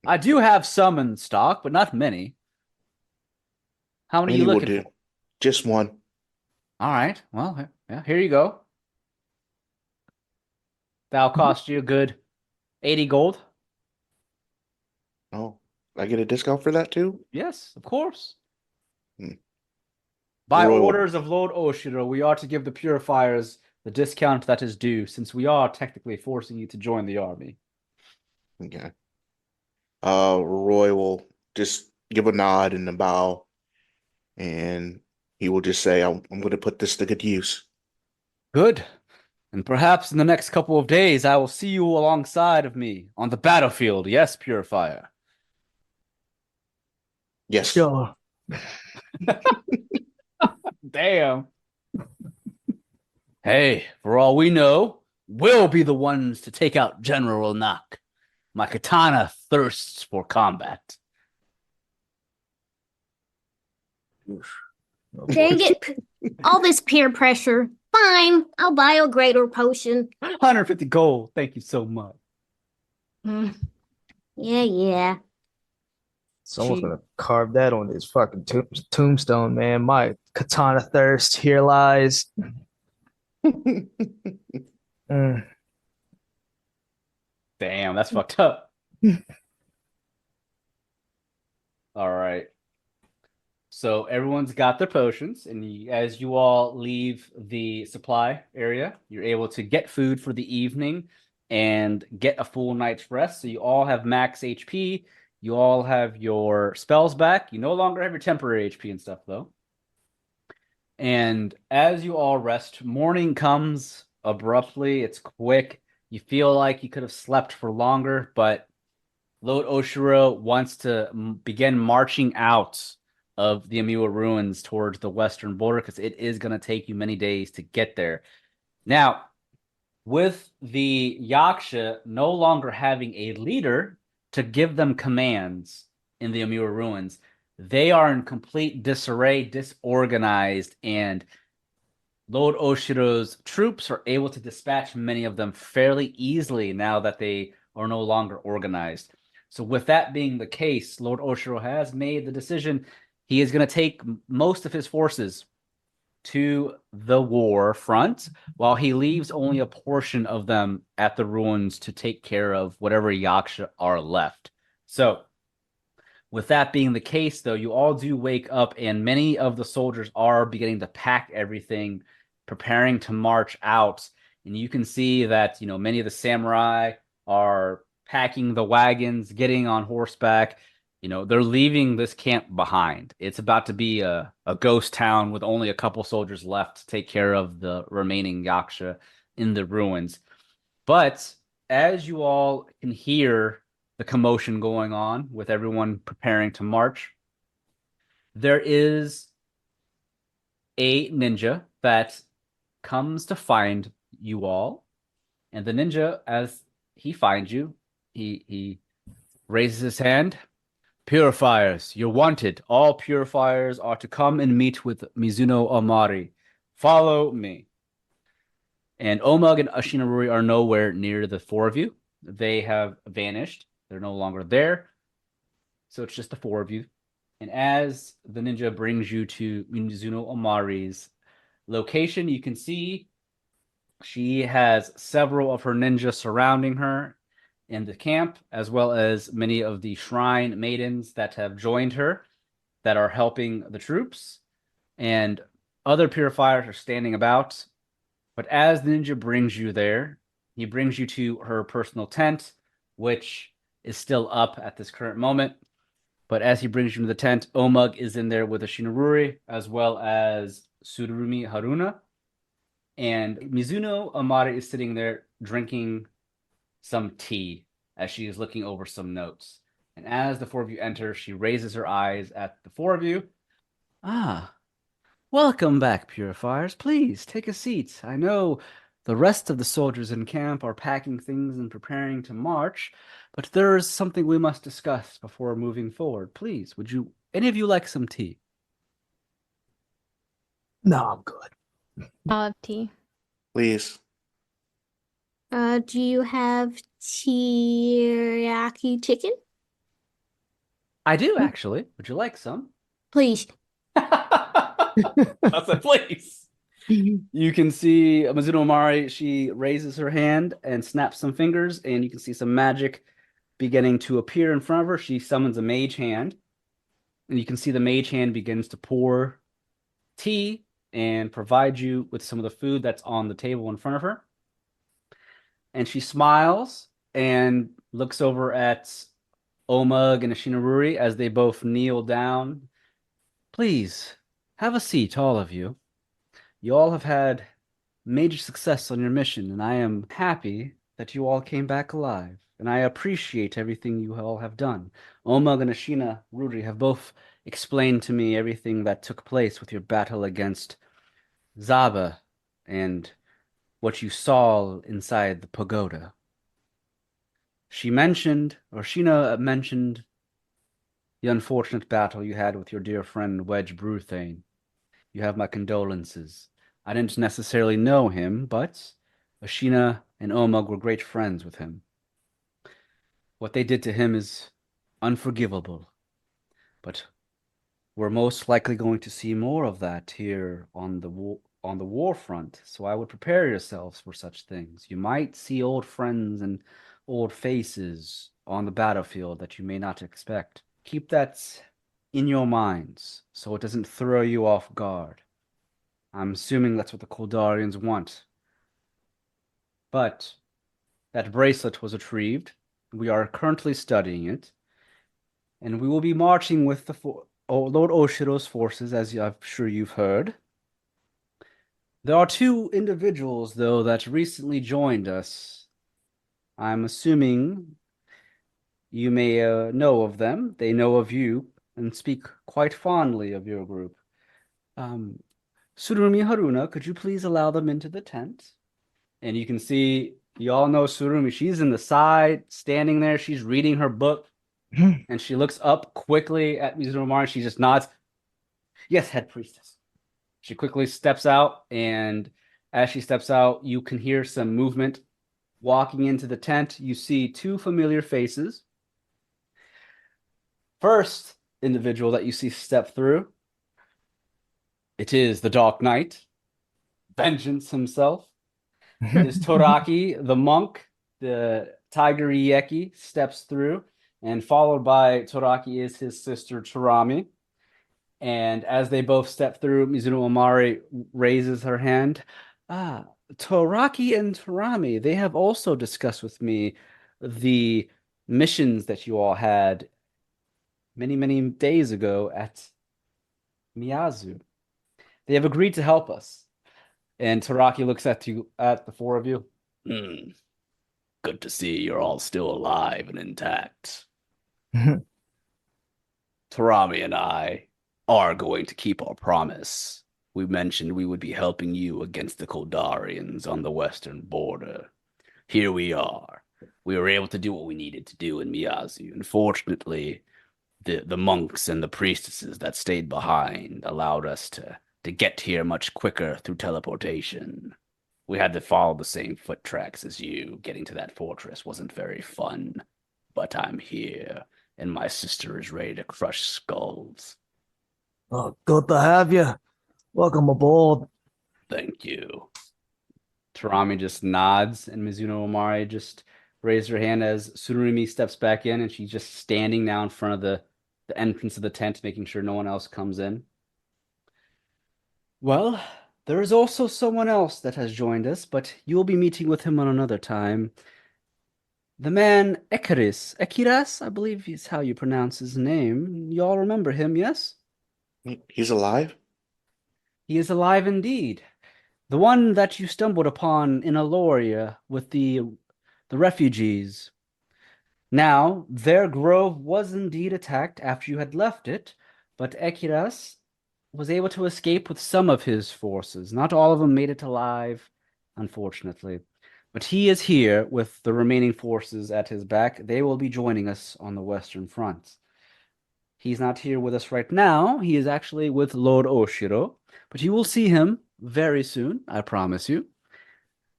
I do have some in stock, but not many. How many are you looking for? Just one. All right. Well, yeah, here you go. That'll cost you a good 80 gold. Oh, I get a discount for that too? Yes, of course. Hmm. By Royal. orders of Lord Oshiro, we are to give the purifiers the discount that is due, since we are technically forcing you to join the army. Okay. Roy will just give a nod and a bow, and he will just say, I'm going to put this to good use. Good. And perhaps in the next couple of days, I will see you alongside of me on the battlefield. Yes, purifier. Yes. Sure. Damn. Hey, for all we know, we'll be the ones to take out General Ronak. My katana thirsts for combat. Dang it. All this peer pressure. Fine, I'll buy a greater potion. 150 gold. Thank you so much. Yeah. Someone's gonna carve that on his fucking tombstone, man. My katana thirst, here lies. Damn, that's fucked up. All right. So everyone's got their potions, and as you all leave the supply area, you're able to get food for the evening and get a full night's rest. So you all have max HP. You all have your spells back. You no longer have your temporary HP and stuff, though. And as you all rest, morning comes abruptly. It's quick. You feel like you could have slept for longer, but Lord Oshiro wants to begin marching out of the Amiwa ruins towards the western border, because it is going to take you many days to get there. Now, with the Yaksha no longer having a leader to give them commands in the Amiwa ruins, they are in complete disarray, disorganized, and Lord Oshiro's troops are able to dispatch many of them fairly easily now that they are no longer organized. So with that being the case, Lord Oshiro has made the decision he is going to take most of his forces to the war front, while he leaves only a portion of them at the ruins to take care of whatever Yaksha are left. So with that being the case, though, you all do wake up, and many of the soldiers are beginning to pack everything, preparing to march out. And you can see that, many of the samurai are packing the wagons, getting on horseback. They're leaving this camp behind. It's about to be a ghost town with only a couple soldiers left to take care of the remaining Yaksha in the ruins. But as you all can hear the commotion going on with everyone preparing to march, there is a ninja that comes to find you all. And the ninja, as he finds you, he raises his hand. Purifiers, you're wanted. All purifiers are to come and meet with Mizuno Amari. Follow me. And Omug and Ashinaruri are nowhere near the four of you. They have vanished. They're no longer there. So it's just the four of you. And as the ninja brings you to Mizuno Amari's location, you can see she has several of her ninjas surrounding her in the camp, as well as many of the shrine maidens that have joined her that are helping the troops. And other purifiers are standing about. But as the ninja brings you there, he brings you to her personal tent, which is still up at this current moment. But as he brings you to the tent, Omug is in there with Ashinaruri, as well as Tsurumi Haruna. And Mizuno Amari is sitting there drinking some tea as she is looking over some notes. And as the four of you enter, she raises her eyes at the four of you. Ah, welcome back, purifiers. Please take a seat. I know the rest of the soldiers in camp are packing things and preparing to march, but there is something we must discuss before moving forward. Please, would you, any of you, like some tea? No, I'm good. I'll have tea. Please. Do you have teriyaki chicken? I do, actually. Would you like some? Please. I said, please. You can see Mizuno Amari, she raises her hand and snaps some fingers, and you can see some magic beginning to appear in front of her. She summons a mage hand, and you can see the mage hand begins to pour tea and provide you with some of the food that's on the table in front of her. And she smiles and looks over at Omug and Ashinaruri as they both kneel down. Please, have a seat, all of you. You all have had major success on your mission, and I am happy that you all came back alive. And I appreciate everything you all have done. Omug and Ashinaruri have both explained to me everything that took place with your battle against Zaba and what you saw inside the pagoda. Shina mentioned the unfortunate battle you had with your dear friend Wedge Brewthane. You have my condolences. I didn't necessarily know him, but Ashina and Omug were great friends with him. What they did to him is unforgivable, but we're most likely going to see more of that here on the war front, so I would prepare yourselves for such things. You might see old friends and old faces on the battlefield that you may not expect. Keep that in your minds so it doesn't throw you off guard. I'm assuming that's what the Kholdarians want. But that bracelet was retrieved. We are currently studying it. And we will be marching with the Lord Oshiro's forces, as I'm sure you've heard. There are two individuals, though, that recently joined us. I'm assuming you may know of them. They know of you and speak quite fondly of your group. Tsurumi Haruna, could you please allow them into the tent? And you can see, you all know Tsurumi. She's in the side, standing there. She's reading her book. And she looks up quickly at Mizuno Amari, and she just nods. Yes, head priestess. She quickly steps out, and as she steps out, you can hear some movement. Walking into the tent, you see two familiar faces. First individual that you see step through, it is the Dark Knight, Vengeance himself. It is Toraki, the monk, the Tiger Ieki steps through, and followed by Toraki is his sister Tarami. And as they both step through, Mizuno Amari raises her hand. Toraki and Tarami, they have also discussed with me the missions that you all had many, many days ago at Miyazu. They have agreed to help us. And Taraki looks at the four of you. good to see you're all still alive and intact. Tarami and I are going to keep our promise. We mentioned we would be helping you against the Kholdarians on the western border. Here we are. We were able to do what we needed to do in Miyazu. Unfortunately, the monks and the priestesses that stayed behind allowed us to get here much quicker through teleportation. We had to follow the same foot tracks as you. Getting to that fortress wasn't very fun, but I'm here, and my sister is ready to crush skulls. Oh, good to have you. Welcome aboard. Thank you. Tarami just nods, and Mizuno Omari just raised her hand as Tsurumi steps back in, and she's just standing now in front of the entrance of the tent, making sure no one else comes in. Well, there is also someone else that has joined us, but you'll be meeting with him on another time. The man Ekiras, I believe is how you pronounce his name. You all remember him, yes? He's alive? He is alive indeed. The one that you stumbled upon in Aloria with the refugees. Now, their grove was indeed attacked after you had left it, but Ekiras was able to escape with some of his forces. Not all of them made it alive, unfortunately. But he is here with the remaining forces at his back. They will be joining us on the Western Front. He's not here with us right now. He is actually with Lord Oshiro, but you will see him very soon, I promise you.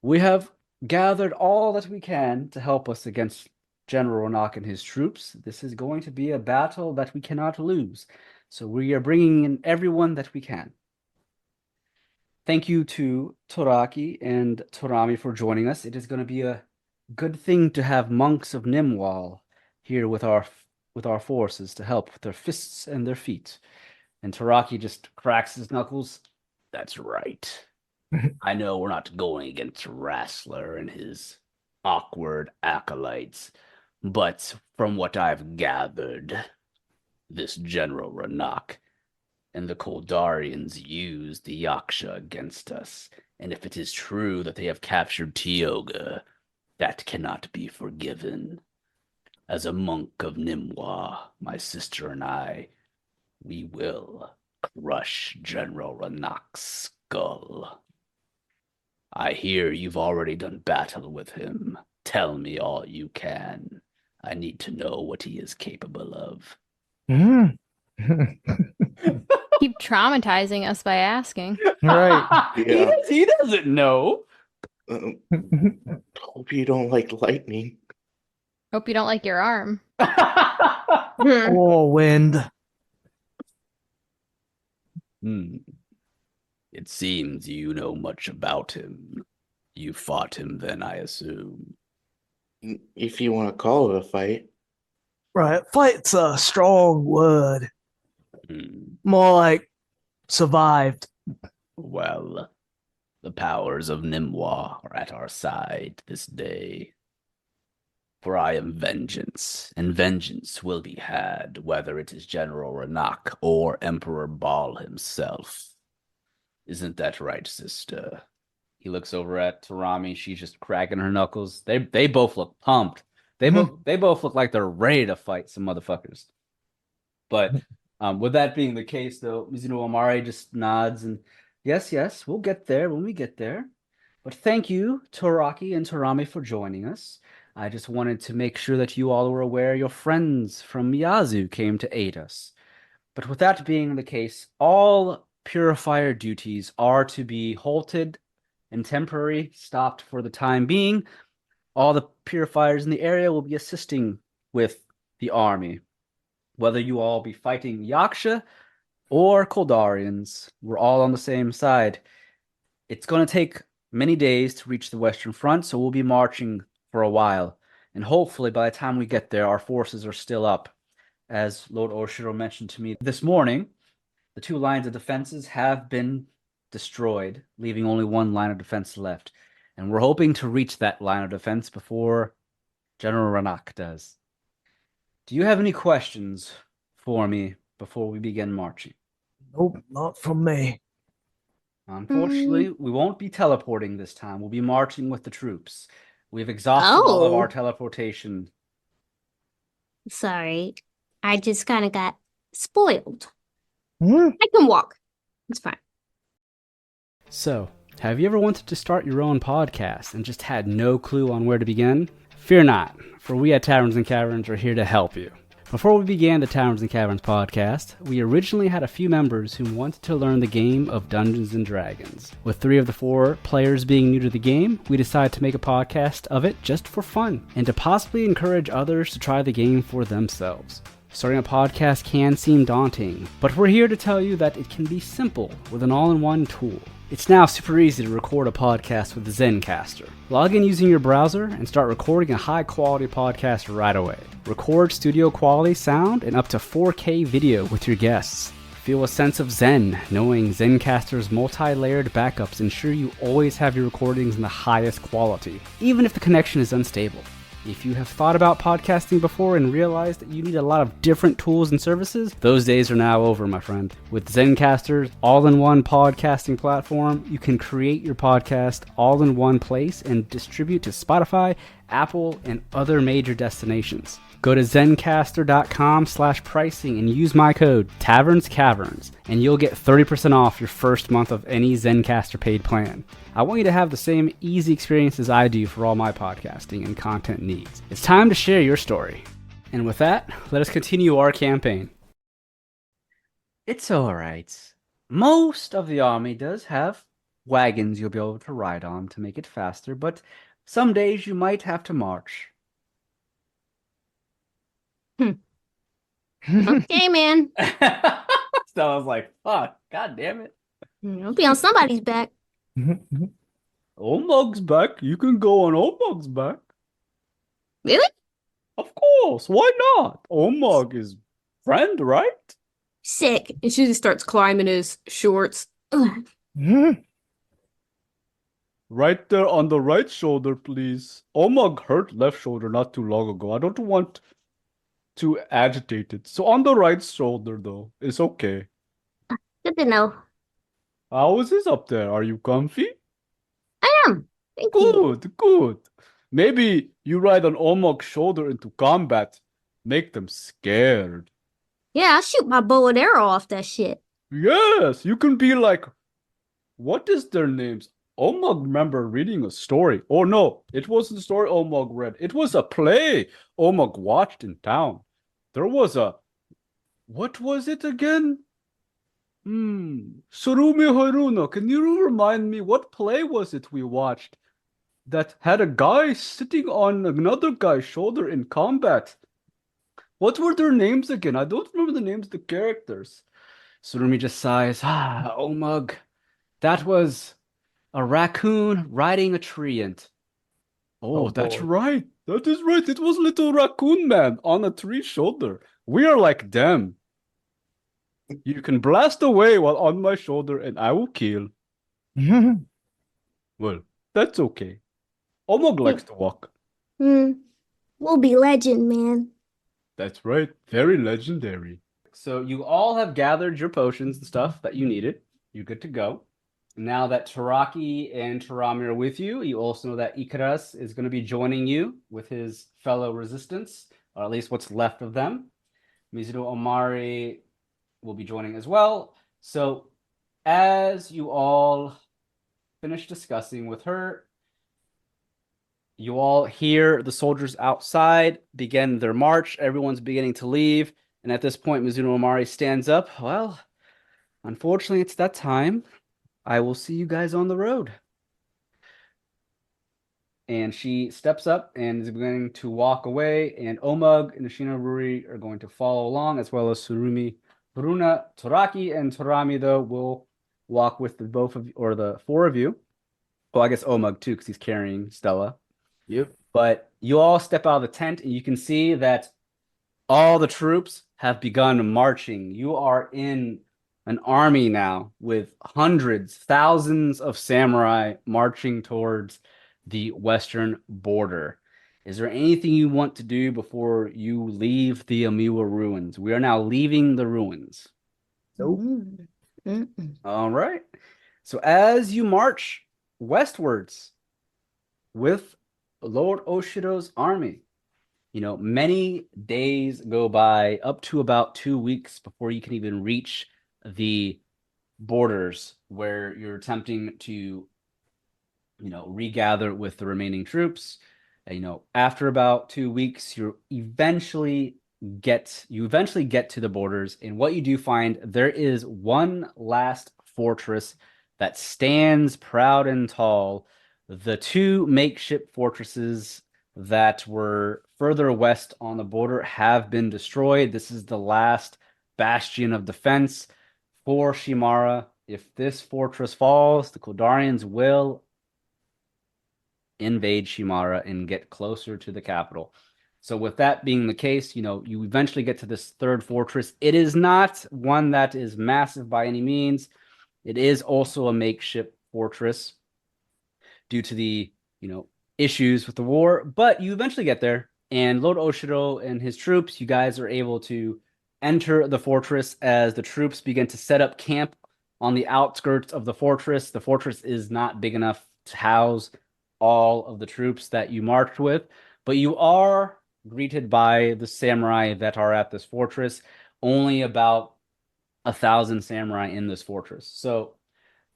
We have gathered all that we can to help us against General Ronak and his troops. This is going to be a battle that we cannot lose. So we are bringing in everyone that we can. Thank you to Toraki and Torami for joining us. It is going to be a good thing to have monks of Nimwal here with our forces to help with their fists and their feet. And Toraki just cracks his knuckles. That's right. I know we're not going against Rassler and his awkward acolytes, but from what I've gathered, this General Ronak and the Kholdarians used the Yaksha against us, and if it is true that they have captured Tioga, that cannot be forgiven. As a monk of Nimwa, my sister and I, we will crush General Ronak's skull. I hear you've already done battle with him. Tell me all you can. I need to know what he is capable of. Keep traumatizing us by asking. Right. Yeah. He doesn't know. Hope you don't like lightning. Hope you don't like your arm. Oh, wind. It seems you know much about him. You fought him then, I assume. If you want to call it a fight. Right. Fight's a strong word. More like survived. Well, the powers of Nimwa are at our side this day. For I am vengeance, and vengeance will be had, whether it is General Ronak or Emperor Baal himself. Isn't that right, sister? He looks over at Tarami. She's just cracking her knuckles. They both look pumped. They both look like they're ready to fight some motherfuckers. But with that being the case, though, Mizuno Omari just nods and yes, we'll get there when we get there. But thank you, Toraki and Tarami, for joining us. I just wanted to make sure that you all were aware your friends from Miyazu came to aid us. But with that being the case, all purifier duties are to be halted and temporarily stopped for the time being. All the purifiers in the area will be assisting with the army. Whether you all be fighting Yaksha or Kholdarians, we're all on the same side. It's going to take many days to reach the Western Front, so we'll be marching for a while. And hopefully by the time we get there, our forces are still up. As Lord Oshiro mentioned to me this morning, the 2 lines of defenses have been destroyed, leaving only 1 line of defense left. And we're hoping to reach that line of defense before General Ronak does. Do you have any questions for me before we begin marching? Nope, not from me. Unfortunately, we won't be teleporting this time. We'll be marching with the troops. We've exhausted all of Oh. our teleportation. Sorry. I just kind of got spoiled. Hmm? I can walk. It's fine. So, have you ever wanted to start your own podcast and just had no clue on where to begin? Fear not, for we at Taverns and Caverns are here to help you. Before we began the Taverns and Caverns podcast, we originally had a few members who wanted to learn the game of Dungeons and Dragons. With 3 of the 4 players being new to the game, we decided to make a podcast of it just for fun, and to possibly encourage others to try the game for themselves. Starting a podcast can seem daunting, but we're here to tell you that it can be simple with an all-in-one tool. It's now super easy to record a podcast with Zencastr. Log in using your browser and start recording a high-quality podcast right away. Record studio-quality sound and up to 4K video with your guests. Feel a sense of zen, knowing Zencastr's multi-layered backups ensure you always have your recordings in the highest quality, even if the connection is unstable. If you have thought about podcasting before and realized that you need a lot of different tools and services, those days are now over, my friend. With Zencastr's all-in-one podcasting platform, you can create your podcast all in one place and distribute to Spotify, Apple, and other major destinations. Go to zencastr.com/pricing and use my code TavernsCaverns, and you'll get 30% off your first month of any Zencastr paid plan. I want you to have the same easy experience as I do for all my podcasting and content needs. It's time to share your story. And with that, let us continue our campaign. It's alright. Most of the army does have wagons you'll be able to ride on to make it faster, but some days you might have to march. Okay, man. So I was like, fuck, god damn it. I'll be on somebody's back. Omug's back. You can go on Omug's back. Really? Of course. Why not? Omug is friend, right? Sick. And she just starts climbing his shorts. Ugh. Right there on the right shoulder, please. Omug hurt left shoulder not too long ago. I don't want to agitate it. So on the right shoulder, though, it's okay. Good to know. How is this up there? Are you comfy? I am. Thank you. Good, good. Maybe you ride on Omug's shoulder into combat. Make them scared. Yeah, I'll shoot my bow and arrow off that shit. Yes, you can be like, what is their names? Omug remember reading a story. Oh no, it wasn't a story Omug read. It was a play Omug watched in town. There was a, what was it again? Surumi Haruna, can you remind me what play was it we watched that had a guy sitting on another guy's shoulder in combat? What were their names again? I don't remember the names of the characters. Surumi just sighs. Omug. That was a raccoon riding a treant. Oh, that's boy. right. That is right. It was little raccoon man on a tree shoulder. We are like them. You can blast away while on my shoulder and I will kill. Well, that's okay. Omug likes to walk. We'll be legend, man. That's right. Very legendary. So you all have gathered your potions and stuff that you needed. You're good to go. Now that Taraki and Tarami are with you, you also know that Ikaras is going to be joining you with his fellow resistance, or at least what's left of them. Mizuno Omari will be joining as well. So as you all finish discussing with her, you all hear the soldiers outside begin their march. Everyone's beginning to leave. And at this point, Mizuno Omari stands up. Well, unfortunately, it's that time. I will see you guys on the road. And she steps up and is going to walk away. And Omug and Ashina Ruri are going to follow along, as well as Surumi, Haruna, Toraki, and Torami, though, will walk with the both of you, or the 4 of you. Well, I guess Omug, too, because he's carrying Stella. Yep. But you all step out of the tent, and you can see that all the troops have begun marching. You are in an army now with hundreds, thousands of samurai marching towards the western border. Is there anything you want to do before you leave the Amiwa ruins? We are now leaving the ruins. Nope. All right. So as you march westwards with Lord Oshiro's army. Many days go by, up to about 2 weeks before you can even reach the borders where you're attempting to, regather with the remaining troops. After about 2 weeks, you eventually get to the borders, and what you do find, there is one last fortress that stands proud and tall. The two makeshift fortresses that were further west on the border have been destroyed. This is the last bastion of defense for Shimara. If this fortress falls, the Kholdarians will invade Shimara and get closer to the capital. So with that being the case, you eventually get to this third fortress. It is not one that is massive by any means. It is also a makeshift fortress due to the, issues with the war, but you eventually get there. And Lord Oshiro and his troops, you guys are able to enter the fortress as the troops begin to set up camp on the outskirts of the fortress. The fortress is not big enough to house all of the troops that you marched with, but you are greeted by the samurai that are at this fortress. Only about 1,000 samurai in this fortress. So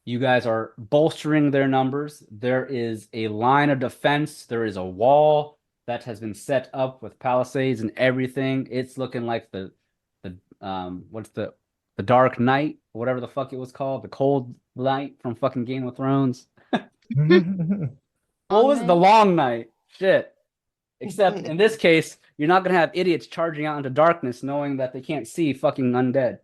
you guys are bolstering their numbers. There is a line of defense. There is a wall that has been set up with palisades and everything. It's looking like the Dark Knight, whatever the fuck it was called, the Cold Night from fucking Game of Thrones. What was it? The Long Night? Shit. Except in this case, you're not gonna have idiots charging out into darkness knowing that they can't see fucking undead.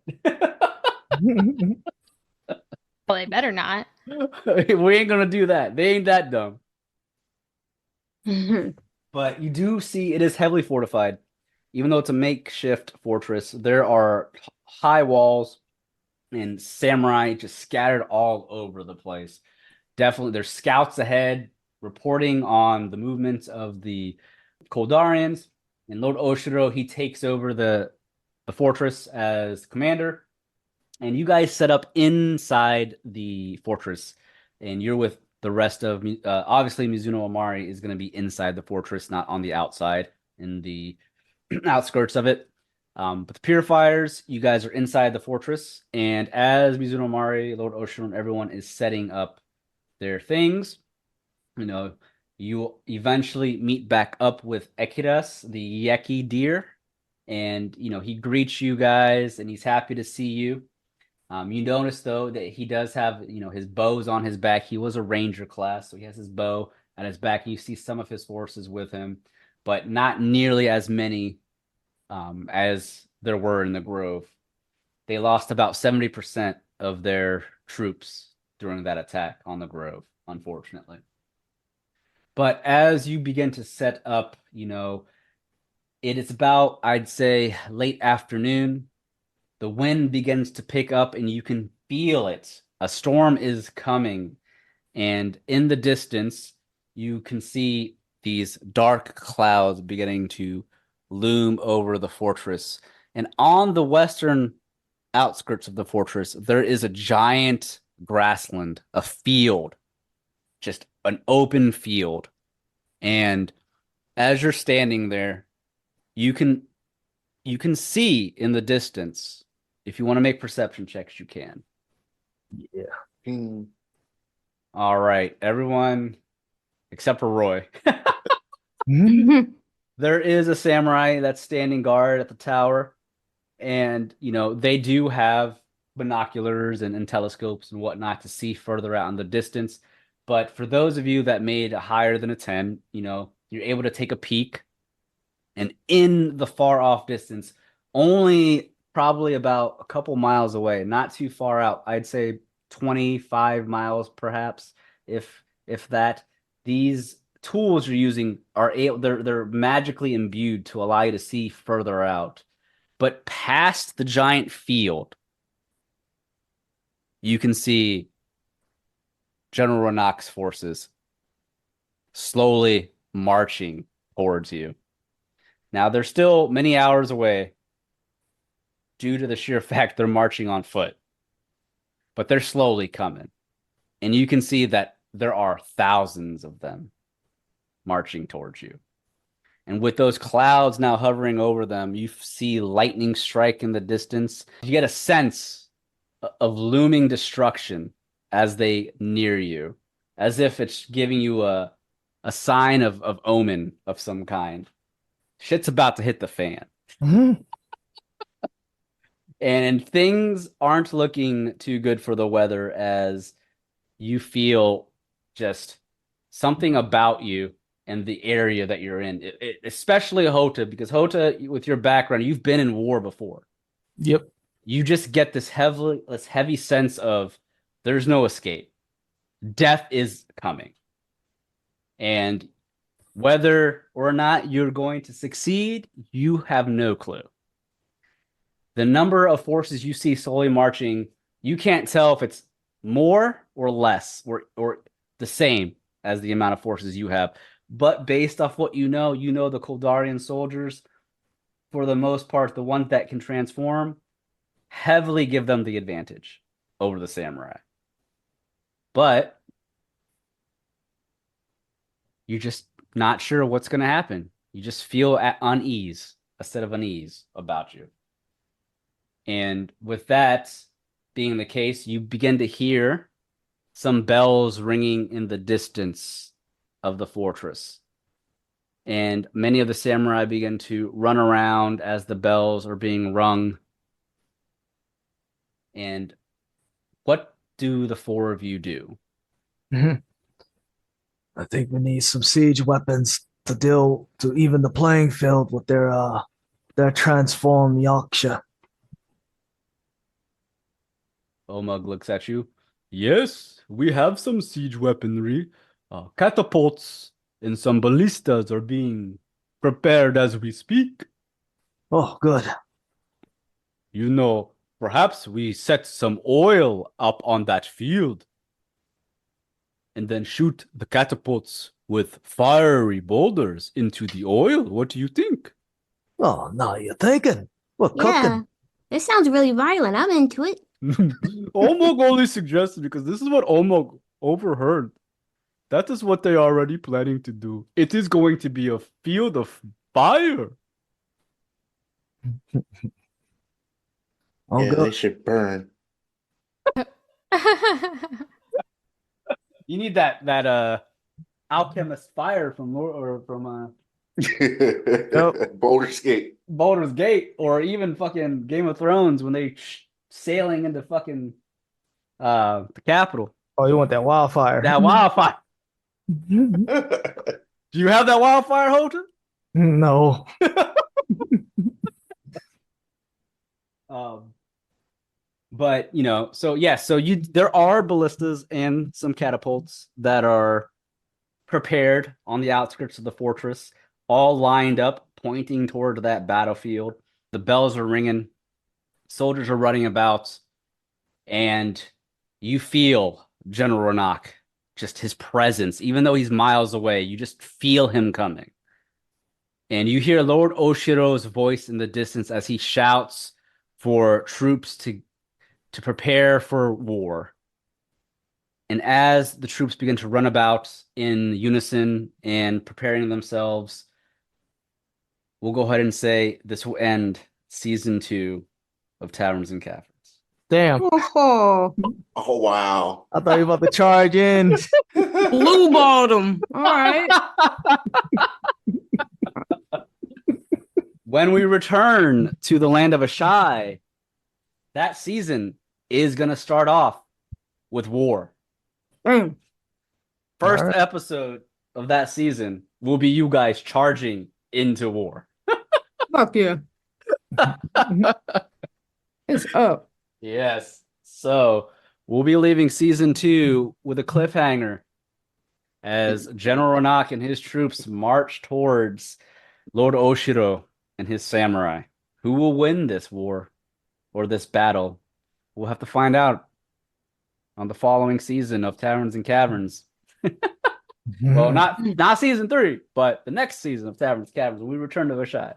Well, they better not. We ain't gonna do that. They ain't that dumb. But you do see it is heavily fortified. Even though it's a makeshift fortress, there are high walls and samurai just scattered all over the place. Definitely, there's scouts ahead reporting on the movements of the Kholdarians. And Lord Oshiro, he takes over the fortress as commander. And you guys set up inside the fortress. And you're with the rest of, obviously, Mizuno Amari is going to be inside the fortress, not on the outside in the outskirts of it. But the purifiers, you guys are inside the fortress. And as Mizuno Amari, Lord Oshiro, and everyone is setting up their things, you eventually meet back up with Ekiras, the Yeki deer. And, he greets you guys and he's happy to see you. You notice, though, that he does have, his bows on his back. He was a ranger class, so he has his bow at his back. You see some of his forces with him, but not nearly as many as there were in the Grove. They lost about 70% of their troops during that attack on the Grove, unfortunately. But as you begin to set up, it is about, I'd say, late afternoon. The wind begins to pick up and you can feel it. A storm is coming. And in the distance, you can see these dark clouds beginning to loom over the fortress. And on the western outskirts of the fortress, there is a giant grassland, a field, just an open field. And as you're standing there, you can see in the distance. If you want to make perception checks, you can. Yeah. All right, everyone except for Roy. There is a samurai that's standing guard at the tower, and they do have binoculars and telescopes and whatnot to see further out in the distance. But for those of you that made higher than a 10, you're able to take a peek, and in the far off distance, only probably about a couple miles away, not too far out, I'd say 25 miles perhaps, if that, these tools you're using are they're magically imbued to allow you to see further out. But past the giant field, you can see General Ranak's forces slowly marching towards you. Now, they're still many hours away due to the sheer fact they're marching on foot. But they're slowly coming. And you can see that there are thousands of them marching towards you. And with those clouds now hovering over them, you see lightning strike in the distance. You get a sense of looming destruction as they near you, as if it's giving you a sign of omen of some kind. Shit's about to hit the fan. Mm-hmm. And things aren't looking too good for the weather as you feel just something about you and the area that you're in, especially Houta, because Houta, with your background, you've been in war before. Yep. You just get this heavy sense of there's no escape. Death is coming. And whether or not you're going to succeed, you have no clue. The number of forces you see slowly marching, you can't tell if it's more or less or the same as the amount of forces you have. But based off what you know the Kholdarian soldiers, for the most part, the ones that can transform, heavily give them the advantage over the samurai. But you're just not sure what's going to happen. You just feel at unease, a set of unease about you. And with that being the case, you begin to hear some bells ringing in the distance of the fortress. And many of the samurai begin to run around as the bells are being rung. And what do the four of you do? Mm-hmm. I think we need some siege weapons to even the playing field with their transformed yaksha. Omug looks at you. Yes, we have some siege weaponry. Catapults and some ballistas are being prepared as we speak. Oh, good. You know, perhaps we set some oil up on that field and then shoot the catapults with fiery boulders into the oil. What do you think? Oh, now you're thinking. We're Yeah, cooking. this sounds really violent. I'm into it. Omog only suggested because this is what Omog overheard. That is what they are already planning to do. It is going to be a field of fire. Oh, Yeah, good. they should burn. You need that alchemist fire from Boulder's Gate. Baldur's Gate, or even fucking Game of Thrones when they sailing into fucking the capital. Oh, you want that wildfire? That wildfire. Do you have that wildfire, Houta? No. But you know, so yeah, there are ballistas and some catapults that are prepared on the outskirts of the fortress, all lined up, pointing toward that battlefield. The bells are ringing, soldiers are running about, and you feel General Ronak, just his presence, even though he's miles away, you just feel him coming. And you hear Lord Oshiro's voice in the distance as he shouts for troops to prepare for war. And as the troops begin to run about in unison and preparing themselves, we'll go ahead and say this will end season 2 of Taverns and Caverns. Damn. Oh, Oh, wow. I thought you were about to charge in. blue bottom. All right. When we return to the land of Ashai, that season is going to start off with war. Mm. First All right. episode of that season will be you guys charging into war. Fuck yeah. It's up. Yes. So we'll be leaving season 2 with a cliffhanger as General Ronak and his troops march towards Lord Oshiro and his samurai. Who will win this war or this battle? We'll have to find out on the following season of Taverns and Caverns. Well, not season 3, but the next season of Taverns and Caverns when we return to Ashai.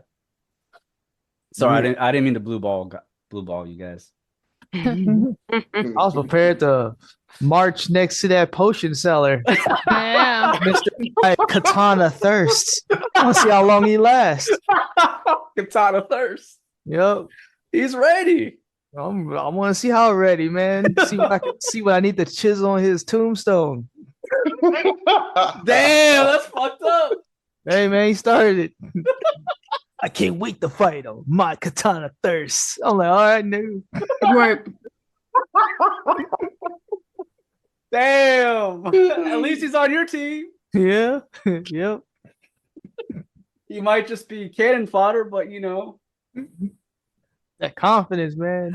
Sorry, I didn't mean to blue ball you guys. I was prepared to march next to that potion seller, Yeah. Mr. Katana Thirst. I want to see how long he lasts. Katana Thirst. Yep. He's ready. I want to see how ready, man. See what I need to chisel on his tombstone. Damn, that's fucked up. Hey, man, he started it. I can't wait to fight him. My Katana Thirst. I'm like, all right, dude. Right. Damn. At least he's on your team. Yeah. Yep. He might just be cannon fodder, but you know. That confidence, man.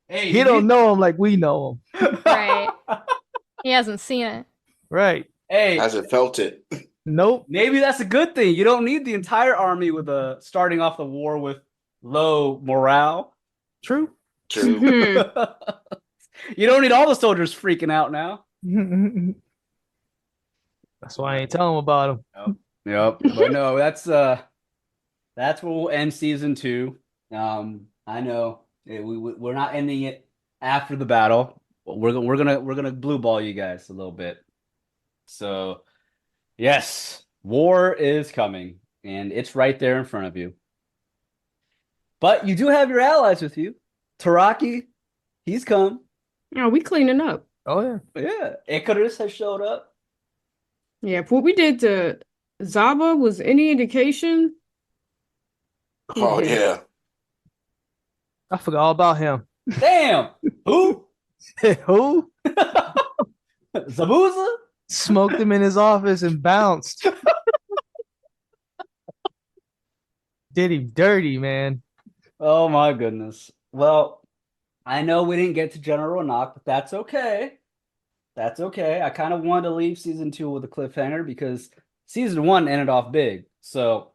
Hey, He don't know him like we know him. Right. He hasn't seen it. Right. Hey, Hasn't felt it. Nope. maybe that's a good thing. You don't need the entire army with starting off the war with low morale. True. True. You don't need all the soldiers freaking out now. That's why I ain't telling him about him. Yep. But no, that's where we'll end season 2. I know we're not ending it after the battle. But we're gonna blue ball you guys a little bit. So yes, war is coming, and it's right there in front of you. But you do have your allies with you. Taraki, he's come. Oh, we cleaning up. Oh yeah. Yeah, Icarus has showed up. Yeah, if what we did to Zaba was any indication, Oh yeah. I forgot all about him. Damn, who? Who? Zabuza? Smoked him in his office and bounced. Did him dirty, man. Oh my goodness. Well, I know we didn't get to General Knock, but that's okay. That's okay. I kind of wanted to leave season 2 with a cliffhanger because season 1 ended off big. So,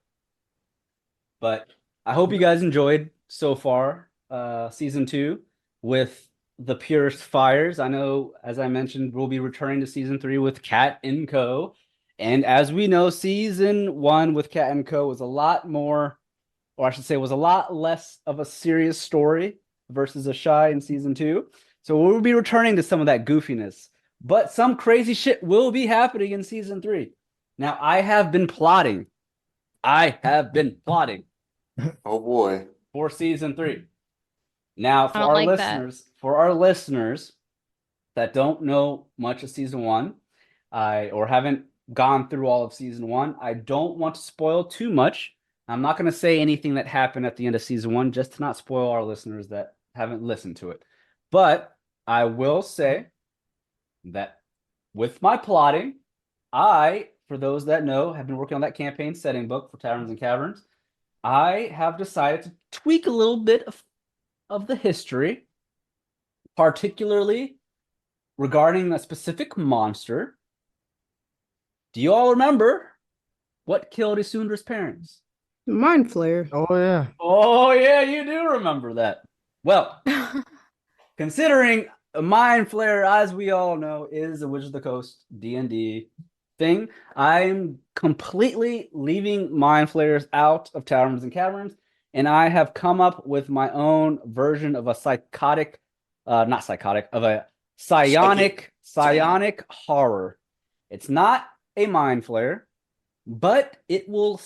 but I hope you guys enjoyed so far season 2 with the purifiers. I know, as I mentioned, we'll be returning to season 3 with Cat and Co. And as we know, season 1 with Cat and Co was a lot more, or I should say, was a lot less of a serious story versus a shy in season 2. So we'll be returning to some of that goofiness. But some crazy shit will be happening in season 3. Now, I have been plotting. Oh boy. For season 3. Now, for I don't our like that. listeners that don't know much of season 1, or haven't gone through all of season 1, I don't want to spoil too much. I'm not going to say anything that happened at the end of season 1 just to not spoil our listeners that haven't listened to it. But I will say that with my plotting, for those that know, have been working on that campaign setting book for Taverns and Caverns. I have decided to tweak a little bit of the history, particularly regarding a specific monster. Do you all remember what killed Isundra's parents? mind flare. Oh yeah. Oh, yeah, you do remember that. Well, considering a mind flare, as we all know, is a Wizard of the Coast D&D thing, I'm completely leaving mind flares out of Taverns and Caverns, and I have come up with my own version of a psionic horror. It's not a mind flare, but it will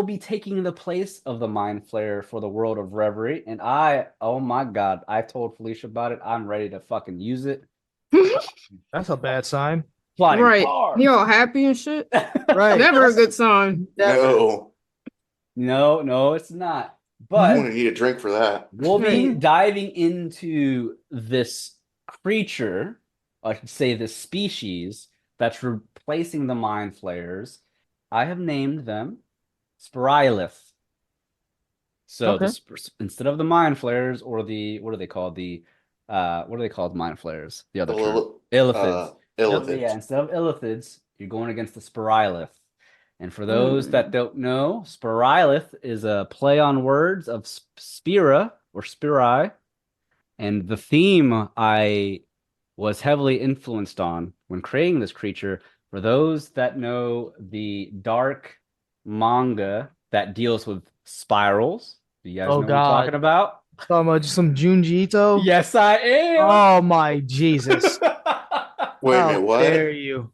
be taking the place of the mind flare for the world of Reverie. And oh my god, I told Felicia about it. I'm ready to fucking use it. That's a bad sign. Plotting Right. hard. He all happy and shit. Right. Never a good sign. No. No, it's not. I'm But gonna need a drink for that. we'll be diving into this creature, I should say this species, that's replacing the mind flayers. I have named them Spirylith. So Okay. instead of the mind flayers, or what are they called? What are they called? Mind flayers. The other term. Illithids. Illithids. Yeah, instead of illithids, you're going against the Spirylith. And for those that don't know, Spirylith is a play on words of Spira or Spiri. And the theme I was heavily influenced on when creating this creature, for those that know the dark manga that deals with spirals, do you guys know what I'm talking about? Talking about some Junji Ito? Yes, I am. Oh my Jesus. Wait a How minute, what? dare you?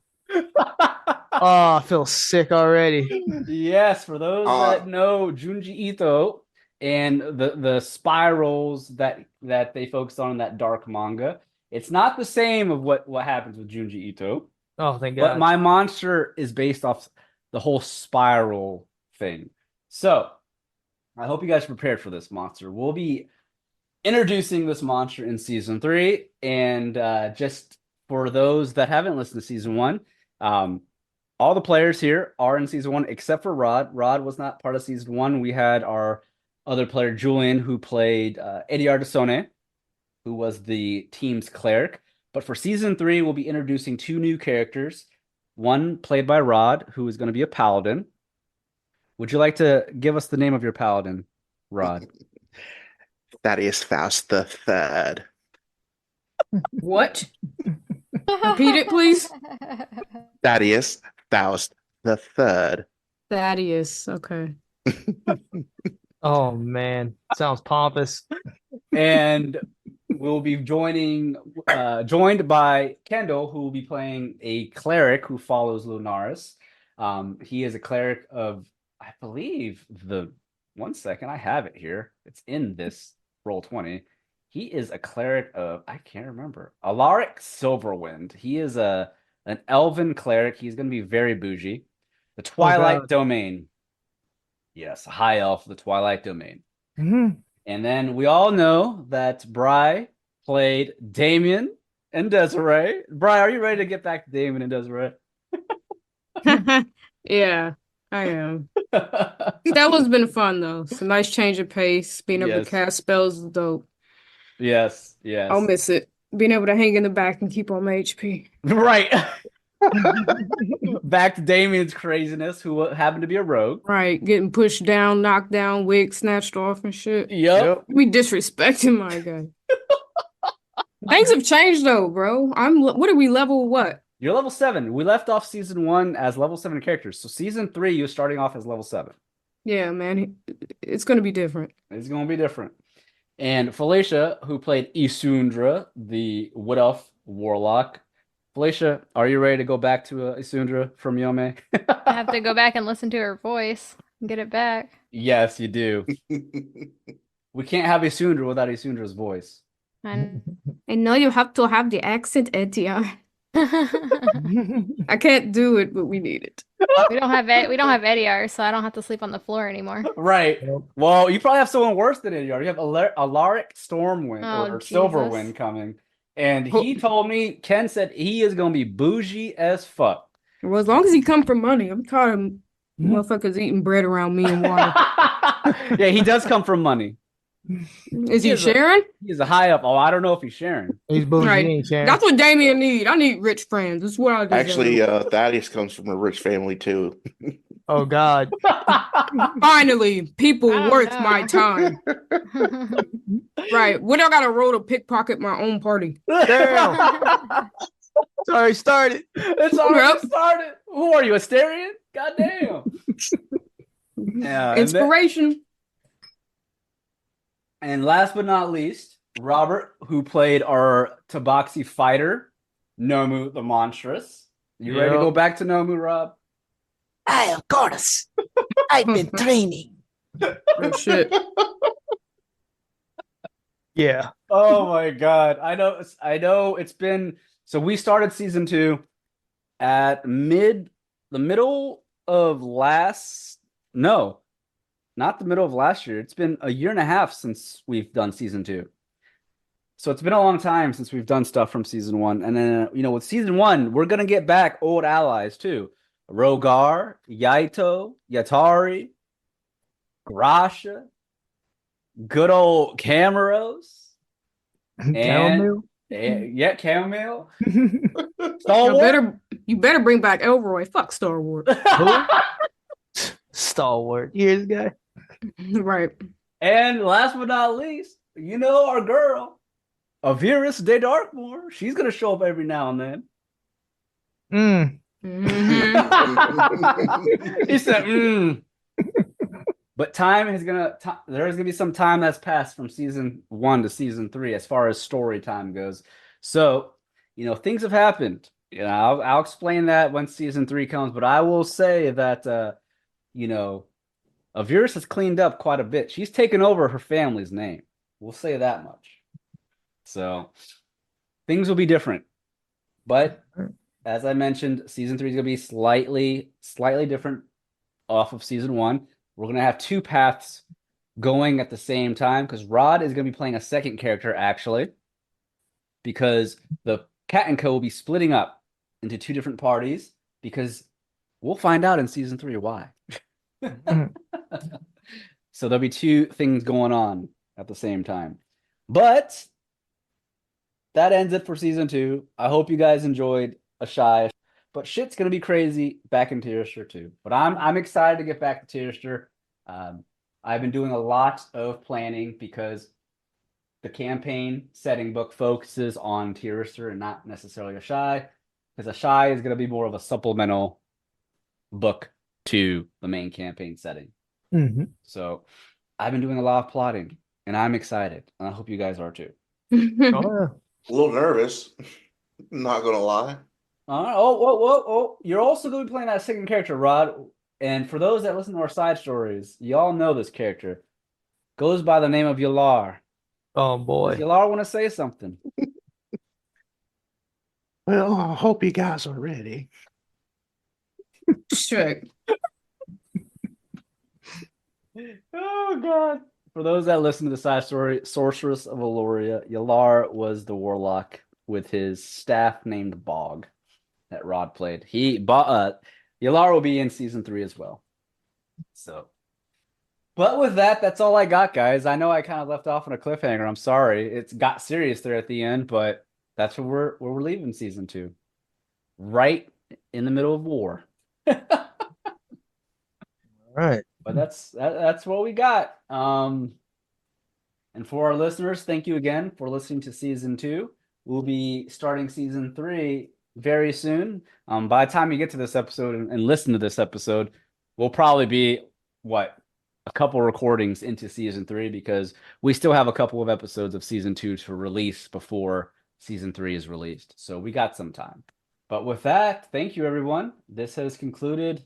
Oh, I feel sick already. Yes, for those Uh, that know Junji Ito and the spirals that they focus on in that dark manga, it's not the same of what happens with Junji Ito. Oh, thank But God. my monster is based off the whole spiral thing. So I hope you guys are prepared for this monster. We'll be introducing this monster in season 3, and just for those that haven't listened to season 1, all the players here are in season 1 except for Rod. Rod was not part of season 1. We had our other player Julian, who played Eddie Ardisone, who was the team's cleric. But for season 3, we'll be introducing 2 new characters. One played by Rod, who is going to be a paladin. Would you like to give us the name of your paladin, Rod? Thaddeus Faust the Third. What? Repeat it, please. Thaddeus Faust the Third. Thaddeus. Okay. Oh man, sounds pompous. And we'll be joined by Kendall, who will be playing a cleric who follows Lunaris. He is a cleric of, I believe, one second, I have it here. It's in this Roll20. He is a cleric of, I can't remember, Alaric Silverwind. He is an elven cleric. He's going to be very bougie. The Twilight Domain. Yes, a high elf, the Twilight Domain. Mm-hmm. And then we all know that Bry played Damien and Desiree. Bry, are you ready to get back to Damien and Desiree? Yeah, I am. Stella's been fun though. It's a nice change of pace. Being able to cast spells is dope. Yes. I'll miss it. Being able to hang in the back and keep on my HP. Right. Back to Damien's craziness, who happened to be a rogue. Right, getting pushed down, knocked down, wig snatched off and shit. Yep. We disrespecting my guy. Things have changed though, bro. What are we level what? You're level 7. We left off season 1 as level 7 characters. So season 3, you're starting off as level 7. Yeah, man. It's gonna be different. It's gonna be different. And Felicia, who played Isundra, the Wood Elf Warlock. Felicia, are you ready to go back to Isundra from Yome? I have to go back and listen to her voice and get it back. Yes, you do. We can't have Isundra without Isundra's voice. I know you have to have the accent, Etia. I can't do it, but we need it. We don't have Ediar, so I don't have to sleep on the floor anymore. Right. Well, you probably have someone worse than Ediar. You have Alaric Stormwind or Jesus. Silverwind coming. And he told me, Ken said he is going to be bougie as fuck. Well, as long as he come for money, I'm tired of motherfuckers eating bread around me and water. Yeah, he does come from money. Is he sharing? He's a high up. Oh, I don't know if he's sharing. He's bougie. Right. He ain't sharing. That's what Damien need. I need rich friends. That's what I do. Actually, Thaddeus comes from a rich family too. Oh God. Finally, people worth my time. Right. When I gotta roll to pickpocket my own party. Damn. Sorry, started. It's already started. Who are you, Asterian? Goddamn. Yeah. Inspiration. And last but not least, Robert, who played our Tabaxi fighter, Nomu the Monstrous. You ready to go back to Nomu, Rob? Of course. I've been training. Oh shit. Yeah. Oh my god. I know it's been, so we started season 2 at the middle of not the middle of last year. It's been a year and a half since we've done season 2. So it's been a long time since we've done stuff from season 1. And then, with season 1, we're going to get back old allies too. Rogar, Yaito, Yatari, Grasha, good old Camaros. Chamomile? Yeah, Chamomile. Stalwart. You better bring back Elroy. Fuck Stalwart. Stalwart. Here's the guy. Right. And last but not least, our girl, Aviris de Darkmoor. She's gonna show up every now and then. Mm-hmm. He said, But there's gonna be some time that's passed from season 1 to season 3 as far as story time goes. So, things have happened. I'll explain that when season 3 comes. But I will say that Avirus has cleaned up quite a bit. She's taken over her family's name. We'll say that much. So things will be different. But as I mentioned, season 3 is gonna be slightly different off of season 1. We're gonna have 2 paths going at the same time because Rod is gonna be playing a second character actually, because the Cat and Co will be splitting up into 2 different parties because we'll find out in season 3 why. So there'll be 2 things going on at the same time. But that ends it for season 2. I hope you guys enjoyed Ashai. But shit's gonna be crazy back in Tyrster too. But I'm excited to get back to Tyrster. I've been doing a lot of planning because the campaign setting book focuses on Tyrster and not necessarily Ashai, because Ashai is gonna be more of a supplemental book to the main campaign setting. Mm-hmm. So I've been doing a lot of plotting, and I'm excited, and I hope you guys are too. Oh, yeah. A little nervous. Not gonna lie. Oh! You're also going to be playing that second character, Rod. And for those that listen to our side stories, y'all know this character. Goes by the name of Yalar. Oh boy. Does Yalar want to say something? Well, I hope you guys are ready. Sure. Oh God! For those that listen to the side story, Sorceress of Aloria, Yalar was the warlock with his staff named Bog that Rod played. Yalar will be in season 3 as well. So, but with that, that's all I got, guys. I know I kind of left off on a cliffhanger. I'm sorry. It's got serious there at the end, but that's where we're leaving season 2, right in the middle of war. All right. But that's what we got. And for our listeners, thank you again for listening to season 2. We'll be starting season 3 very soon. By the time you get to this episode and listen to this episode, we'll probably be a couple recordings into season 3, because we still have a couple of episodes of season 2 to release before season 3 is released. So we got some time. But with that, thank you, everyone. This has concluded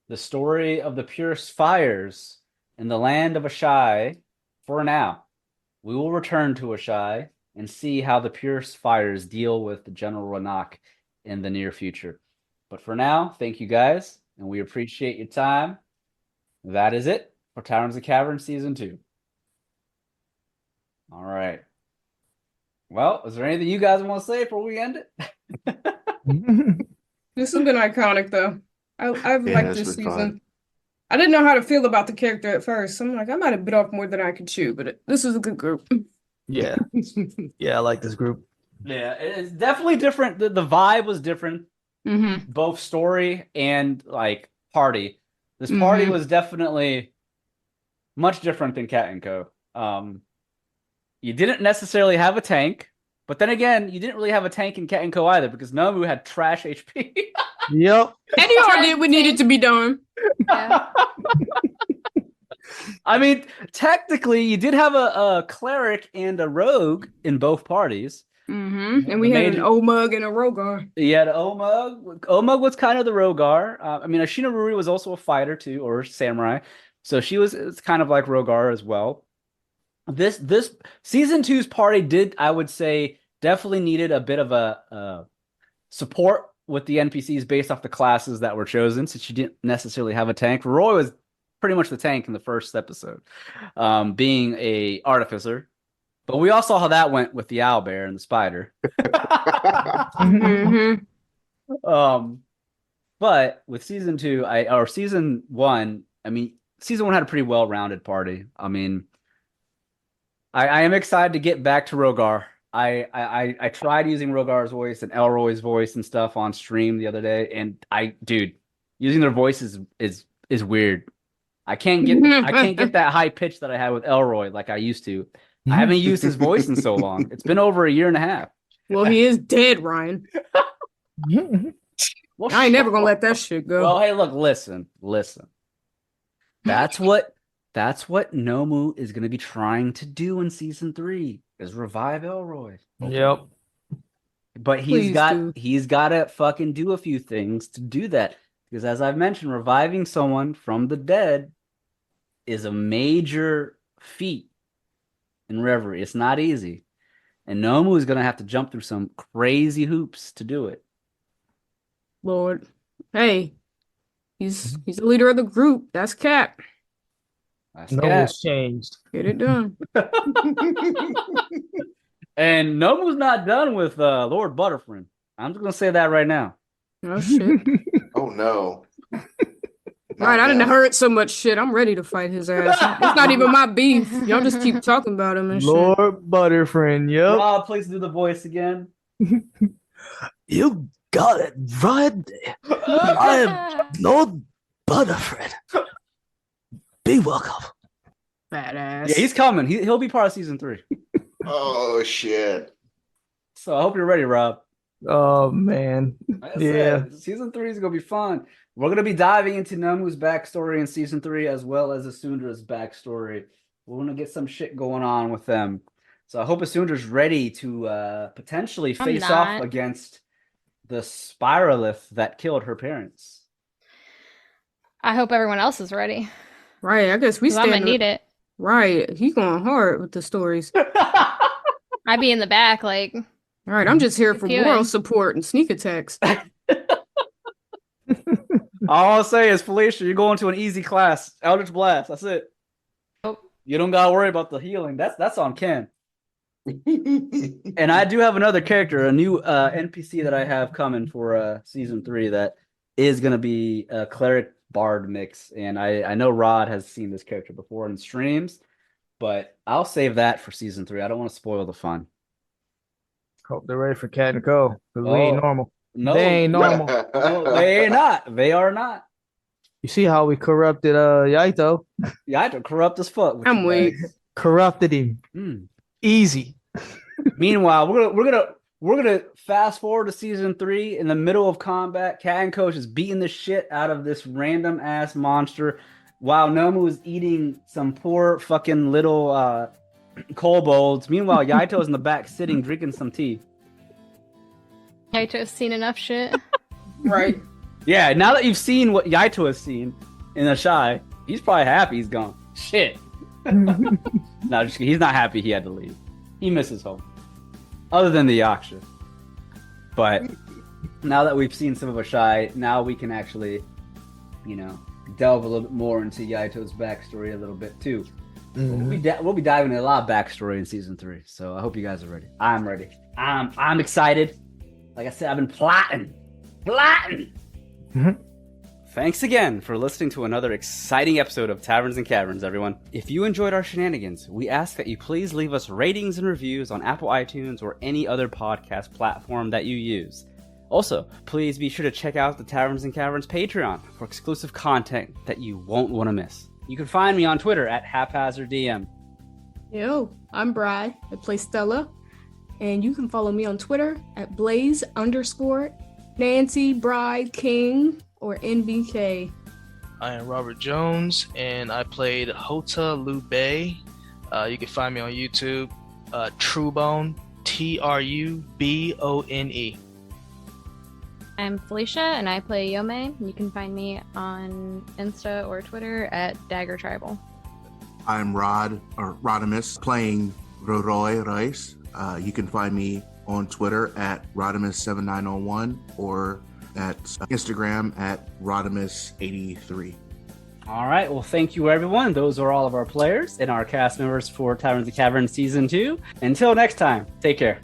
the story of the purifiers in the land of Ashai for now. We will return to Ashai and see how the purifiers deal with the General Ranak in the near future. But for now, thank you guys, and we appreciate your time. That is it for Taverns of Caverns Season 2. All right. Well, is there anything you guys want to say before we end it? This has been iconic, though. I've liked it's this been season. fun. I didn't know how to feel about the character at first. I'm like, I might have bit off more than I could chew, but this is a good group. Yeah. Yeah, I like this group. Yeah, it's definitely different. The vibe was different, Mm-hmm. both story and like party. This party was definitely much different than Cat and Co. You didn't necessarily have a tank, but then again, you didn't really have a tank in Cat and Co. either, because Nomu had trash HP. Yep. NDR did what needed to be done. Yeah. I mean, technically, you did have a cleric and a rogue in both parties. Mm-hmm. And we had an Omug and a Rogar. You had Omug. Omug was kind of the Rogar. I mean, Ashina Ruri was also a fighter too, or samurai. So it's kind of like Rogar as well. This season 2's party did, I would say, definitely needed a bit of a support with the NPCs based off the classes that were chosen, since you didn't necessarily have a tank. Roroi was pretty much the tank in the first episode, being a artificer. But we all saw how that went with the owlbear and the spider. But with season 2, or season 1, I mean, season 1 had a pretty well-rounded party. I mean, I am excited to get back to Rogar. I tried using Rogar's voice and Elroy's voice and stuff on stream the other day, and using their voices is weird. I can't get that high pitch that I had with Elroy like I used to. I haven't used his voice in so long. It's been over a year and a half. Well, he is dead, Ryan. Well, I ain't never gonna let that shit go. Well, hey, look, listen. That's what That's what Nomu is going to be trying to do in season 3, is revive Elroy. Yep. But he's got to fucking do a few things to do that. Because as I've mentioned, reviving someone from the dead is a major feat in Reverie. It's not easy. And Nomu is going to have to jump through some crazy hoops to do it. Lord. Hey. He's the leader of the group. That's Cap. Nomu's changed. Get it done. And Nomu's not done with Lord Butterfriend. I'm just going to say that right now. Oh, shit. Oh, no. Right, I didn't heard so much shit. I'm ready to fight his ass. It's not even my beef. Y'all just keep talking about him and Lord shit. Butterfriend, yep. Rob, please do the voice again. You got it right. I am Lord Butterfriend. Be welcome. Badass. Yeah, he's coming. He'll be part of season 3. Oh, shit. So I hope you're ready, Rob. Oh, man. Season 3 is going to be fun. We're going to be diving into Nomu's backstory in season 3 as well as Asundra's backstory. We're going to get some shit going on with them. So I hope Asundra's ready to potentially face off against the Spiralith that killed her parents. I hope everyone else is ready. Right, I guess we I'm gonna need it. Right, he's going hard with the stories. I'd be in the back, like. All right, I'm just here for moral support and sneak attacks. All I'll say is, Felicia, you're going to an easy class, Eldritch Blast. That's it. Oh. You don't gotta worry about the healing. That's on Ken. And I do have another character, a new NPC that I have coming for season 3 that is gonna be a cleric bard mix. And I know Rod has seen this character before in streams, but I'll save that for season 3. I don't want to spoil the fun. Hope they're ready for Cat and Co. Because we ain't normal. No, they ain't normal. No, they ain't not. They are not. You see how we corrupted Yaito? Yaito corrupt as fuck. I'm weak. Corrupted him. Easy. Meanwhile, we're gonna fast forward to season 3. In the middle of combat, Cat and Coach is beating the shit out of this random ass monster, while Nomu is eating some poor fucking little kobolds. Meanwhile, Yaito is in the back sitting drinking some tea. Yaito's seen enough shit. Right. Yeah, now that you've seen what Yaito has seen in the Shy, he's probably happy he's gone. Shit. No, just he's not happy he had to leave. He misses home. Other than the Yaksha. But now that we've seen some of Ashai, now we can actually, delve a little bit more into Yaito's backstory a little bit too. Mm-hmm. We'll be diving into a lot of backstory in season 3. So I hope you guys are ready. I'm ready. I'm excited. Like I said, I've been plotting. Mm-hmm. Thanks again for listening to another exciting episode of Taverns and Caverns, everyone. If you enjoyed our shenanigans, we ask that you please leave us ratings and reviews on Apple iTunes or any other podcast platform that you use. Also, please be sure to check out the Taverns and Caverns Patreon for exclusive content that you won't want to miss. You can find me on Twitter at HaphazardDM. Yo, I'm Bri. I play Stella. And you can follow me on Twitter at Blaze_Nancy Bride King or NBK. I am Robert Jones, and I played Houta Liu-bei. You can find me on YouTube, Trubone, Trubone. I'm Felicia, and I play Yome. You can find me on Insta or Twitter at daggertribal. I'm Rodimus, playing Roroi Royce. You can find me on Twitter at Rodimus7901 or at Instagram at Rodimus83. All right. Well, thank you, everyone. Those are all of our players and our cast members for Taverns and Caverns Season 2. Until next time, take care.